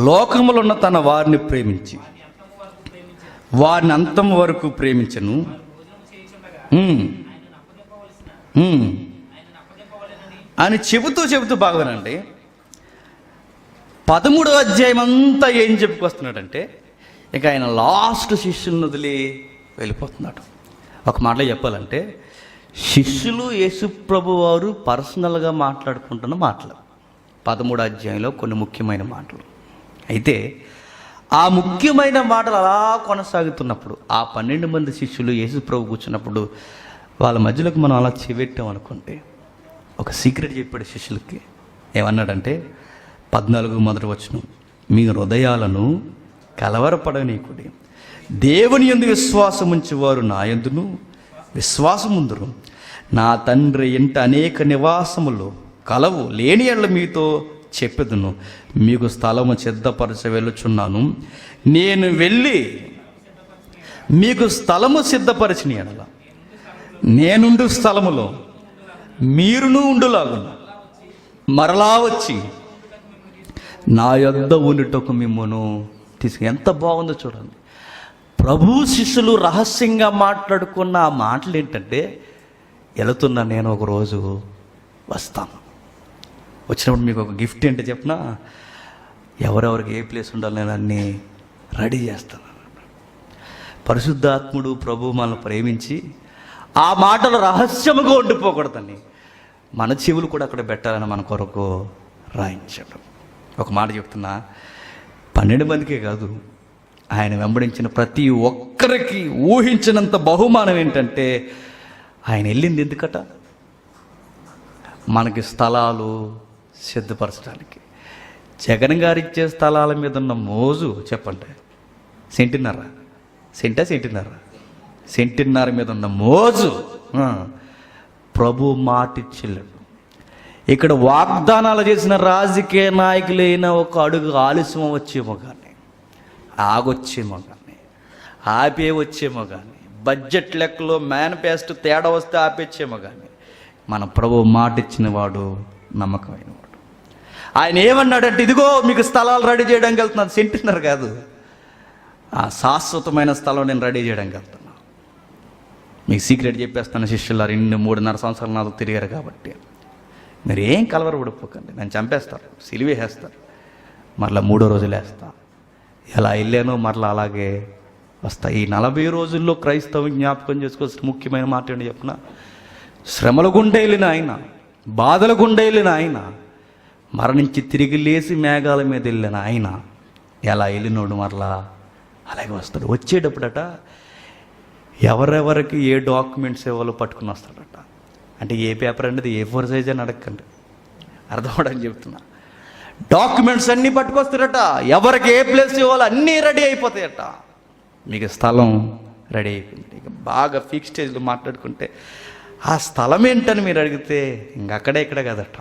లోకములో ఉన్న తన వారిని ప్రేమించి వారిని అంతం వరకు ప్రేమించను అని చెబుతూ బాగానండి. 13వ అధ్యాయం అంతా ఏం చెప్పుకొస్తున్నాడంటే ఇక ఆయన లాస్ట్ శిష్యులను వదిలి వెళ్ళిపోతున్నాడు. ఒక మాటలో చెప్పాలంటే శిష్యులు యేసుప్రభు వారు పర్సనల్గా మాట్లాడుకుంటున్న మాటలు 13వ అధ్యాయంలో కొన్ని ముఖ్యమైన మాటలు. అయితే ఆ ముఖ్యమైన మాటలు అలా కొనసాగుతున్నప్పుడు ఆ 12 మంది శిష్యులు యేసుప్రభు కూర్చున్నప్పుడు వాళ్ళ మధ్యలోకి మనం అలా చెవెట్టాం అనుకుంటే ఒక సీక్రెట్ చెప్పాడు శిష్యులకి. ఏమన్నాడంటే 14 మొదటి వచనం, మీ హృదయాలను కలవరపడనీకుడి, దేవుని యందు విశ్వాసం ఉంచేవారు నా యందును విశ్వాసముందురు. నా తండ్రి ఇంట అనేక నివాసములు కలవు, లేని ఎడల మీతో చెప్పెదను. మీకు స్థలము సిద్ధపరచ వెళ్ళుచున్నాను. నేను వెళ్ళి మీకు స్థలము సిద్ధపరచిన ఎడల నేనుండు స్థలములో మీరును ఉండులాగును మరలా వచ్చి నా యొద్ద ఉండుటకు మిమ్మును ఎంత బాగుందో చూడండి. ప్రభు శిష్యులు రహస్యంగా మాట్లాడుకున్న ఆ మాటలు ఏంటంటే వెళుతున్నా నేను ఒకరోజు వస్తాను. వచ్చినప్పుడు మీకు ఒక గిఫ్ట్ ఏంటో చెప్పినా, ఎవరెవరికి ఏ ప్లేస్ ఉండాలి నేను అన్నీ రెడీ చేస్తాను. పరిశుద్ధాత్ముడు ప్రభు మనల్ని ప్రేమించి ఆ మాటలు రహస్యముగా ఉండిపోకూడదని మన చెవులు కూడా అక్కడ పెట్టాలని మన కొరకు రాయించడం. ఒక మాట చెప్తున్నా, 12 మందికే కాదు, ఆయన వెంబడించిన ప్రతి ఒక్కరికి ఊహించినంత బహుమానం ఏంటంటే, ఆయన వెళ్ళింది ఎందుకట? మనకి స్థలాలు సిద్ధపరచడానికి. జగన్ గారు ఇచ్చే స్థలాల మీద ఉన్న మోజు చెప్పండి, సెంటిన్నర మీద ఉన్న మోజు ప్రభు మాటిచ్చలేడు. ఇక్కడ వాగ్దానాలు చేసిన రాజకీయ నాయకులైన ఒక అడుగు ఆలస్యం వచ్చేమో కానీ, ఆగొచ్చేమో కానీ, ఆపే వచ్చేమో కానీ, బడ్జెట్ లెక్కలో మేనిఫెస్టో తేడా వస్తే ఆపేచ్చేమో కానీ, మన ప్రభు మాట ఇచ్చిన వాడు నమ్మకమైన వాడు. ఆయన ఏమన్నాడంటే, ఇదిగో మీకు స్థలాలు రెడీ చేయడానికి వెళ్తున్నాను. సెంటిన్నర కాదు, ఆ శాశ్వతమైన స్థలం నేను రెడీ చేయడానికి వెళ్తున్నా. మీకు సీక్రెట్ చెప్పేస్తాను శిష్యులారు, 3.5 సంవత్సరాలు నాతో తిరిగారు కాబట్టి మీరు ఏం కలవరపడిపోకండి. నేను చంపేస్తారు, సిలివేసేస్తారు, మరలా 3వ రోజు లేస్తా. ఎలా వెళ్ళానో మరలా అలాగే వస్తా. ఈ 40 రోజుల్లో క్రైస్తవం జ్ఞాపకం చేసుకోవాల్సిన ముఖ్యమైన మాట ఏంటి చెప్పిన, శ్రమల గుండె వెళ్ళిన ఆయన, బాధల గుండె వెళ్ళిన ఆయన, మరణించి తిరిగి లేచి మేఘాల మీద వెళ్ళిన ఆయన ఎలా వెళ్ళినోడు మరలా అలాగే వస్తాడు. వచ్చేటప్పుడట ఎవరెవరికి ఏ డాక్యుమెంట్స్ ఇవ్వాలో పట్టుకుని వస్తాడట. అంటే ఏ పేపర్ అనేది A4 సైజ్ అని అడగండి, అర్థం అవడానికి చెప్తున్నా. డాక్యుమెంట్స్ అన్నీ పట్టుకొస్తాడట, ఎవరికి ఏ ప్లేస్ ఇవ్వాలో అన్నీ రెడీ అయిపోతాయట. మీకు స్థలం రెడీ అయిపోయింది. ఇక బాగా ఫిక్స్ స్టేజ్లో మాట్లాడుకుంటే, ఆ స్థలం ఏంటని మీరు అడిగితే ఇంకక్కడే ఇక్కడ కదట.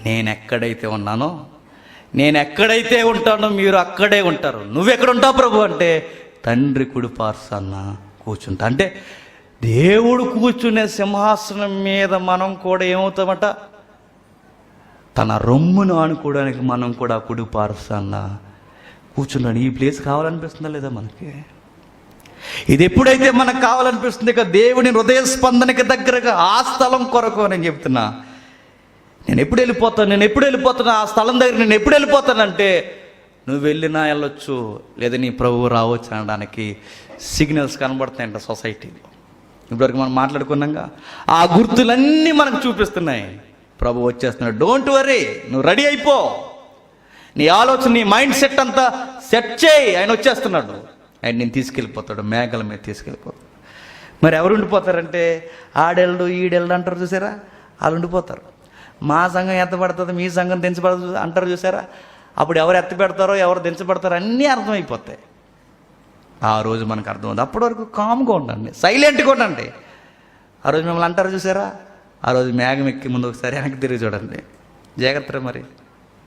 నేను ఎక్కడైతే ఉన్నానో, నేను ఎక్కడైతే ఉంటానో మీరు అక్కడే ఉంటారు. నువ్వెక్కడ ఉంటావు ప్రభు అంటే, తండ్రి కుడి పార్శ్వాన కూర్చుంటా. అంటే దేవుడు కూర్చునే సింహాసనం మీద మనం కూడా ఏమవుతామట, తన రొమ్మును ఆనుకోవడానికి మనం కూడా కుడి పార్శ్వాన కూర్చున్నాడు. ఈ ప్లేస్ కావాలనిపిస్తుందా లేదా మనకి? ఇది ఎప్పుడైతే మనకు కావాలనిపిస్తుంది, ఇక దేవుని హృదయ స్పందనకి దగ్గరగా ఆ స్థలం కొరకు నేను చెప్తున్నా. నేను ఎప్పుడు వెళ్ళిపోతాను ఆ స్థలం దగ్గర నేను ఎప్పుడు వెళ్ళిపోతానంటే, నువ్వు వెళ్ళినా వెళ్ళొచ్చు, లేదా నీ ప్రభువు రావచ్చు అనడానికి సిగ్నల్స్ కనబడుతున్నాయంట సొసైటీలో. ఇప్పటివరకు మనం మాట్లాడుకున్నాగా ఆ గుర్తులన్నీ మనకు చూపిస్తున్నాయి. ప్రభు వచ్చేస్తున్నాడు. డోంట్ వరీ, నువ్వు రెడీ అయిపో, నీ ఆలోచన, నీ మైండ్ సెట్ అంతా సెట్ చేయి. ఆయన వచ్చేస్తున్నాడు. ఆయన నేను తీసుకెళ్ళిపోతాడు, మేఘల మీద తీసుకెళ్ళిపోతాడు. మరి ఎవరు ఉండిపోతారంటే, ఆడెళ్ళు ఈడెళ్ళు అంటారు చూసారా, వాళ్ళు ఉండిపోతారు. మా సంఘం ఎత్తపడుతుంది, మీ సంఘం దించబడుతుంది అంటారు చూసారా, అప్పుడు ఎవరు ఎత్తి పెడతారో ఎవరు దించబడతారో అన్నీ అర్థమైపోతాయి. ఆ రోజు మనకు అర్థమవుతుంది. అప్పటి వరకు కామ్గా ఉండండి, సైలెంట్గా ఉండండి. ఆ రోజు మిమ్మల్ని అంటారు చూసారా, ఆ రోజు మేఘం ఎక్కి ముందు ఒకసారి వెనక్కి తిరిగి చూడండి. జాగ్రత్త, మరి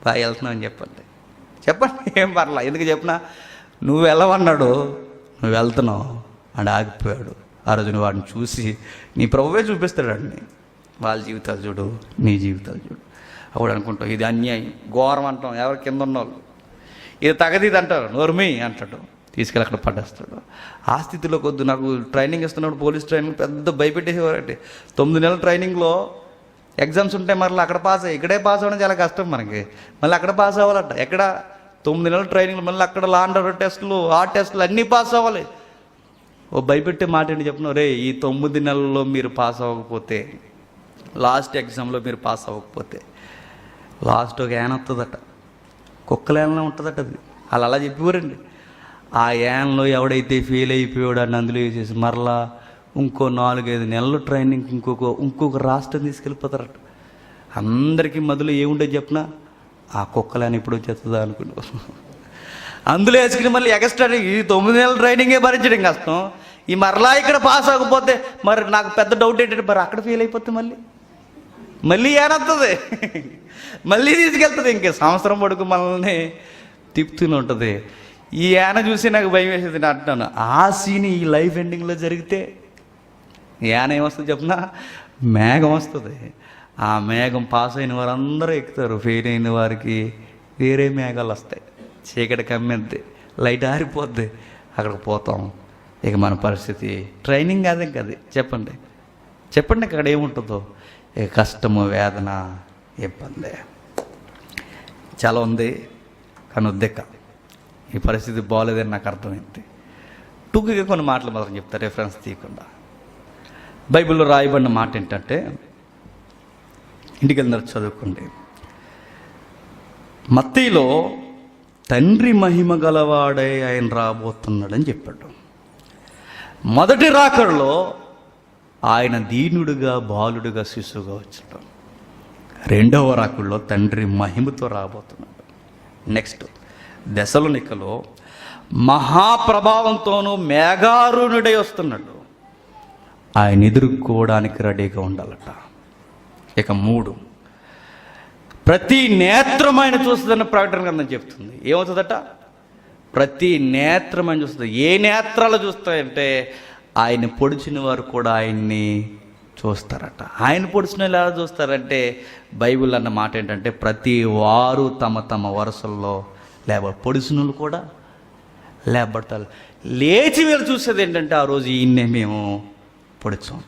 బాగా వెళ్తున్నావు అని చెప్పండి. ఏం పర్లా. ఎందుకు చెప్పినా, నువ్వు వెళ్ళవన్నాడు, నువ్వు వెళ్తున్నావు అని ఆగిపోయాడు. ఆ రోజు నువ్వు వాడిని చూసి నీ ప్రభువే చూపిస్తాడండి. వాళ్ళ జీవితాలు చూడు, నీ జీవితాలు చూడు. అప్పుడు అనుకుంటావు ఇది అన్యాయం, ఘోరం అంటాం. ఎవరు కింద ఉన్నవాళ్ళు ఇది తగదీది అంటారు, నోర్మి అంటాడు, తీసుకెళ్ళి అక్కడ పడేస్తాడు. ఆ స్థితిలో కొద్ది నాకు ట్రైనింగ్ ఇస్తున్నాడు, పోలీస్ ట్రైనింగ్ పెద్ద భయపెట్టేసేవారంటే. 9 నెలల ట్రైనింగ్లో ఎగ్జామ్స్ ఉంటాయి, మరలా అక్కడ పాస్ అయ్యి ఇక్కడే పాస్ అవ్వడం చాలా కష్టం మనకి. మళ్ళీ అక్కడ పాస్ అవ్వాలంట. ఎక్కడ 9 నెలల ట్రైనింగ్లో మళ్ళీ అక్కడ లాండర్ టెస్టులు, ఆ టెస్టులు అన్నీ పాస్ అవ్వాలి. ఓ భయపెట్టే మాట ఏంటి చెప్పిన, రే ఈ 9 నెలల్లో మీరు పాస్ అవ్వకపోతే, లాస్ట్ ఎగ్జామ్లో మీరు పాస్ అవ్వకపోతే లాస్ట్ ఒక యాన్ వస్తుందట, కుక్కలేనలో ఉంటుందట. అది వాళ్ళు అలా చెప్పేవారండి. ఆ యాన్లో ఎవడైతే ఫెయిల్ అయిపోయాడు అని అందులో వేసేసి మరలా ఇంకో 4-5 నెలలు ట్రైనింగ్ ఇంకొక రాష్ట్రం తీసుకెళ్ళిపోతారట. అందరికీ మొదలు ఏముండేది చెప్పినా, ఆ కుక్కలేని ఇప్పుడు వచ్చేస్తుందా అనుకుంటా అందులో వేసుకుని మళ్ళీ ఎక్స్ట్రా ఈ 9 నెలల ట్రైనింగే భరించడం కష్టం. ఈ మరలా ఇక్కడ పాస్ అవ్వకపోతే మరి నాకు పెద్ద డౌట్ ఏంటంటే, మరి అక్కడ ఫెయిల్ అయిపోతే మళ్ళీ ఏనొస్తుంది, మళ్ళీ తీసుకెళ్తుంది. ఇంకే సంవత్సరం పడుకు మనల్ని తిప్పుతూనే ఉంటుంది. ఈ యాన చూసి నాకు భయం వేసేది. నేను అంటున్నాను, ఆ సీన్ ఈ లైఫ్ ఎండింగ్లో జరిగితే యాన ఏమొస్తుంది చెప్పినా, మేఘం వస్తుంది. ఆ మేఘం పాస్ అయిన వారందరూ ఎక్కుతారు, ఫెయిల్ అయిన వారికి వేరే మేఘాలు వస్తాయి. చీకటి కమ్మెద్ది, లైట్ ఆరిపోద్ది, అక్కడికి పోతాం. ఇక మన పరిస్థితి ట్రైనింగ్ అదే కదా చెప్పండి. చెప్పండి అక్కడ ఏముంటుందో? కష్టము, వేదన, ఇబ్బంది చాలా ఉంది. కానీ వద్దెక్క, ఈ పరిస్థితి బాగోలేదని నాకు అర్థమైంది. టూకుగా కొన్ని మాటలు మాత్రం చెప్తారు, రెఫరెన్స్ తీయకుండా. బైబిల్లో రాయబడిన మాట ఏంటంటే, ఇంటికి వెళ్ళినారు చదువుకోండి. మత్తయిలో తండ్రి మహిమ గలవాడై ఆయన రాబోతున్నాడని చెప్పాడు. మొదటి రాకడలో ఆయన దీనుడుగా, బాలుడుగా, శిశువుగా వచ్చాడు. రెండవ రాకడలో తండ్రి మహిమతో రాబోతున్నాడు. నెక్స్ట్ దెసలోనికలో మహాప్రభావంతోనూ మేఘారుణుడై వస్తున్నాడు. ఆయన ఎదుర్కోవడానికి రెడీగా ఉండాలట. ఇక 3, ప్రతి నేత్రమైన చూస్తుందన్న ప్రకటన గ్రంథం చెప్తుంది. ఏమవుతుందట? ప్రతి నేత్రమైన చూస్తుంది. ఏ నేత్రాలు చూస్తాయంటే ఆయన పొడిచిన వారు కూడా ఆయన్ని చూస్తారట. ఆయన పొడిచిన వాళ్ళు ఎలా చూస్తారంటే, బైబిల్ అన్న మాట ఏంటంటే, ప్రతి వారు తమ తమ వరుసల్లో పొడిచిన కూడా లేబడతారు. లేచి వీళ్ళు చూసేది ఏంటంటే, ఆ రోజు ఈయన్నే మేము పొడిచాం.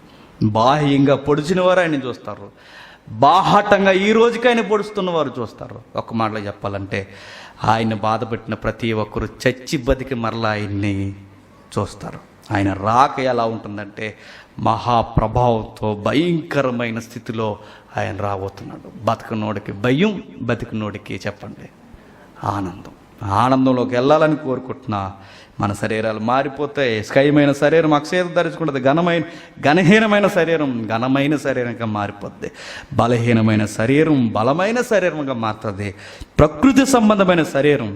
బాహ్యంగా పొడిచిన వారు ఆయన చూస్తారు, బాహాటంగా ఈ రోజుకి ఆయన పొడుస్తున్న వారు చూస్తారు. ఒక్క మాటలో చెప్పాలంటే, ఆయన బాధపెట్టిన ప్రతి ఒక్కరు చచ్చి బతికి మరలా ఆయన్ని చూస్తారు. ఆయన రాక ఎలా ఉంటుందంటే, మహాప్రభావంతో భయంకరమైన స్థితిలో ఆయన రాబోతున్నాడు. బతకనోడికి భయం, బతికినోడికి చెప్పండి ఆనందం. ఆనందంలోకి వెళ్ళాలని కోరుకుంటున్నా. మన శరీరాలు మారిపోతాయి. స్కయమైన శరీరం అక్షయత ధరించుకుంటుంది. ఘనహీనమైన శరీరం ఘనమైన శరీరంగా మారిపోద్ది. బలహీనమైన శరీరం బలమైన శరీరంగా మారుతుంది. ప్రకృతి సంబంధమైన శరీరం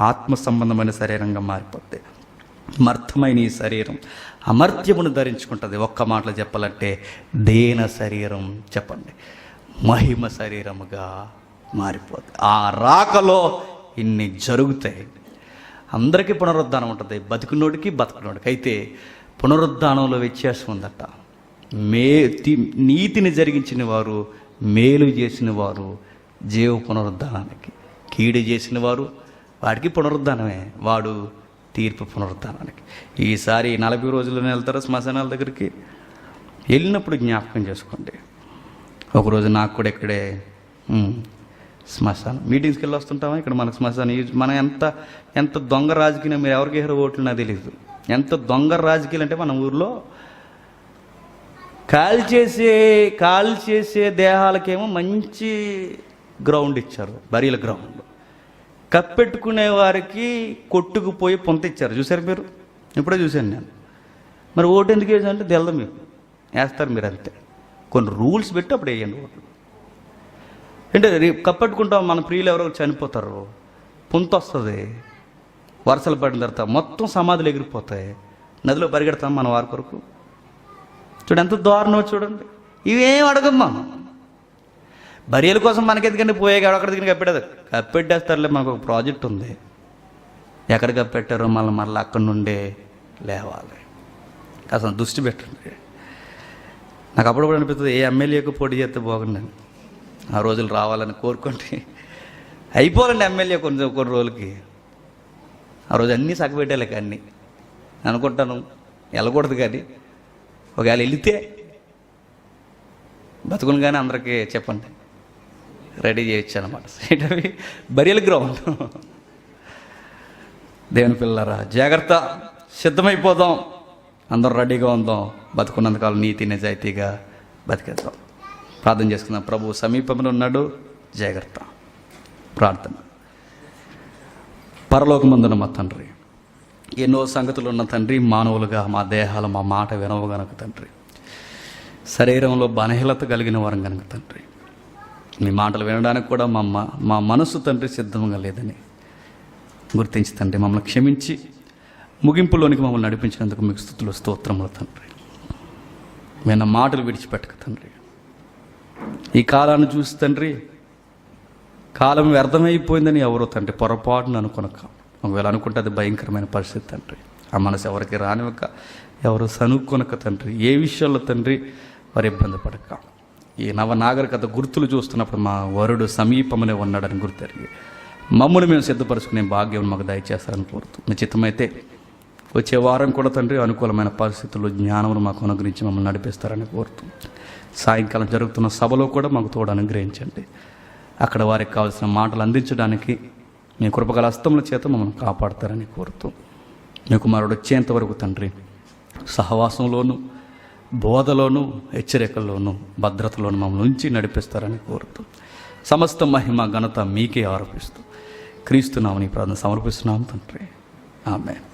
ఆత్మ సంబంధమైన శరీరంగా మారిపోద్ది. మర్థమైన ఈ శరీరం అమర్త్యమును ధరించుకుంటుంది. ఒక్క మాటలో చెప్పాలంటే, దేన శరీరం చెప్పండి మహిమ శరీరముగా మారిపోద్ది. ఆ రాకలో ఇన్ని జరుగుతాయి. అందరికీ పునరుద్ధానం ఉంటుంది, బతికినోడికి బతకనోడికి. అయితే పునరుద్ధానంలో వ్యత్యాసం ఉందట. నీతిని జరిగించిన వారు, మేలు చేసిన వారు జీవ పునరుద్ధానానికి, కీడు చేసిన వారు వాడికి పునరుద్ధానమే, వాడు తీర్పు పునరుద్ధానానికి. ఈసారి 40 రోజుల్లోనే వెళ్తారు శ్మశానాల దగ్గరికి. వెళ్ళినప్పుడు జ్ఞాపకం చేసుకోండి. ఒకరోజు నాకు కూడా ఇక్కడే శ్మశానం మీటింగ్స్కి వెళ్ళి వస్తుంటామా, ఇక్కడ మనకు శ్మశానం. మనం ఎంత దొంగ రాజకీయం, మీరు ఎవరికి వేరే ఓట్లు నాకు తెలియదు. ఎంత దొంగ రాజకీయాలు అంటే, మన ఊర్లో కాల్చేసే దేహాలకేమో మంచి గ్రౌండ్ ఇచ్చారు, బరీల గ్రౌండ్. కప్పెట్టుకునే వారికి కొట్టుకుపోయి పొంత ఇచ్చారు. చూసారు మీరు? ఇప్పుడే చూశాను నేను. మరి ఓటు ఎందుకు వేసారంటే తెలదు, మీకు వేస్తారు మీరు అంతే. కొన్ని రూల్స్ పెట్టి అప్పుడు వేయండి ఓట్లు. అంటే కప్పెట్టుకుంటాం, మన ప్రియులు ఎవరో చనిపోతారు, పొంత వస్తుంది, వర్షాలు పడిన తర్వాత మొత్తం సమాధులు ఎగిరిపోతాయి, నదిలో పరిగెడతాం మన వారి కొరకు. చూడండి ఎంత దారుణం చూడండి. ఇవేం అడగం మనం. బరియల కోసం మనకి ఎందుకంటే పోయాక అక్కడ దగ్గర కప్పెట్టేస్తారులే. మనకు ఒక ప్రాజెక్ట్ ఉంది, ఎక్కడ కప్పెట్టారో మళ్ళీ అక్కడి నుండే లేవాలి. అసలు దృష్టి పెట్టండి. నాకు అప్పుడప్పుడు అనిపిస్తుంది, ఏ ఎమ్మెల్యేకు పోటీ చేస్తే బాగుండండి. ఆ రోజులు రావాలని కోరుకోండి. అయిపోవాలండి ఎమ్మెల్యే కొన్ని రోజులకి. ఆ రోజు అన్నీ సగబెట్టాలి కానీ అనుకుంటాను, వెళ్ళకూడదు. కానీ ఒకవేళ వెళితే బతుకుని కానీ అందరికీ చెప్పండి, రెడీ చేయొచ్చు అనమాట. ఏంటవి? Burial ground. దేవుని పిల్లరా, జాగ్రత్త, సిద్ధమైపోదాం, అందరూ రెడీగా ఉందాం. బతుకున్నంతకాలం నీతి నిజాయితీగా బతికేద్దాం. ప్రార్థన చేసుకుందాం. ప్రభు సమీపంలో ఉన్నాడు, జాగ్రత్త. ప్రార్థన. పరలోకమందున మా తండ్రి, ఎన్నో సంగతులు ఉన్న తండ్రి, మానవులుగా మా దేహాలు మా మాట వినవు గనక తండ్రి, శరీరంలో బలహీనత కలిగిన వారం కనుక తండ్రి, మీ మాటలు వినడానికి కూడా మా మనసు తండ్రి సిద్ధంగా లేదని గుర్తించి తండ్రి మమ్మల్ని క్షమించి ముగింపులోనికి మమ్మల్ని నడిపించినందుకు మీకు స్తుతులు స్తోత్రములు తండ్రి. విన్న మాటలు విడిచిపెట్టక తండ్రి, ఈ కాలాన్ని చూసి తండ్రి, కాలం వ్యర్థమైపోయిందని ఎవరో తండ్రి పొరపాటును అనుకొనక, ఒకవేళ అనుకుంటే అది భయంకరమైన పరిస్థితి తండ్రి. ఆ మనసు ఎవరికి రానివ్వక, ఎవరు సనుక్కొనక తండ్రి, ఏ విషయాల్లో తండ్రి వారు ఇబ్బంది పడక, ఈ నవనాగరికత గుర్తులు చూస్తున్నప్పుడు మా వరుడు సమీపమునే ఉన్నాడని గుర్తెరిగి మమ్మల్ని మేము సిద్ధపరచుకునే భాగ్యం మాకు దయచేస్తారని కోరుతూ, మీ చిత్తమైతే వచ్చే వారం కూడా తండ్రి అనుకూలమైన పరిస్థితుల్లో జ్ఞానమును మాకు అనుగ్రహించి మమ్మల్ని నడిపిస్తారని కోరుతూ సాయంకాలం జరుగుతున్న సభలో కూడా మాకు తోడు అనుగ్రహించండి. అక్కడ వారికి కావాల్సిన మాటలు అందించడానికి మీ కృపగల హస్తముల చేత మమ్మల్ని కాపాడతారని కోరుతూ మీ కుమారుడు వచ్చేంత వరకు తండ్రి సహవాసంలోనూ బోధలోనూ హెచ్చరికల్లోనూ భద్రతలోనూ మమ్మల్ని ఉంచి నడిపిస్తారని కోరుతూ సమస్త మహిమ ఘనత మీకే ఆరోపిస్తూ క్రీస్తునామని ప్రార్థన సమర్పిస్తున్నాం తండ్రి. ఆమేన్.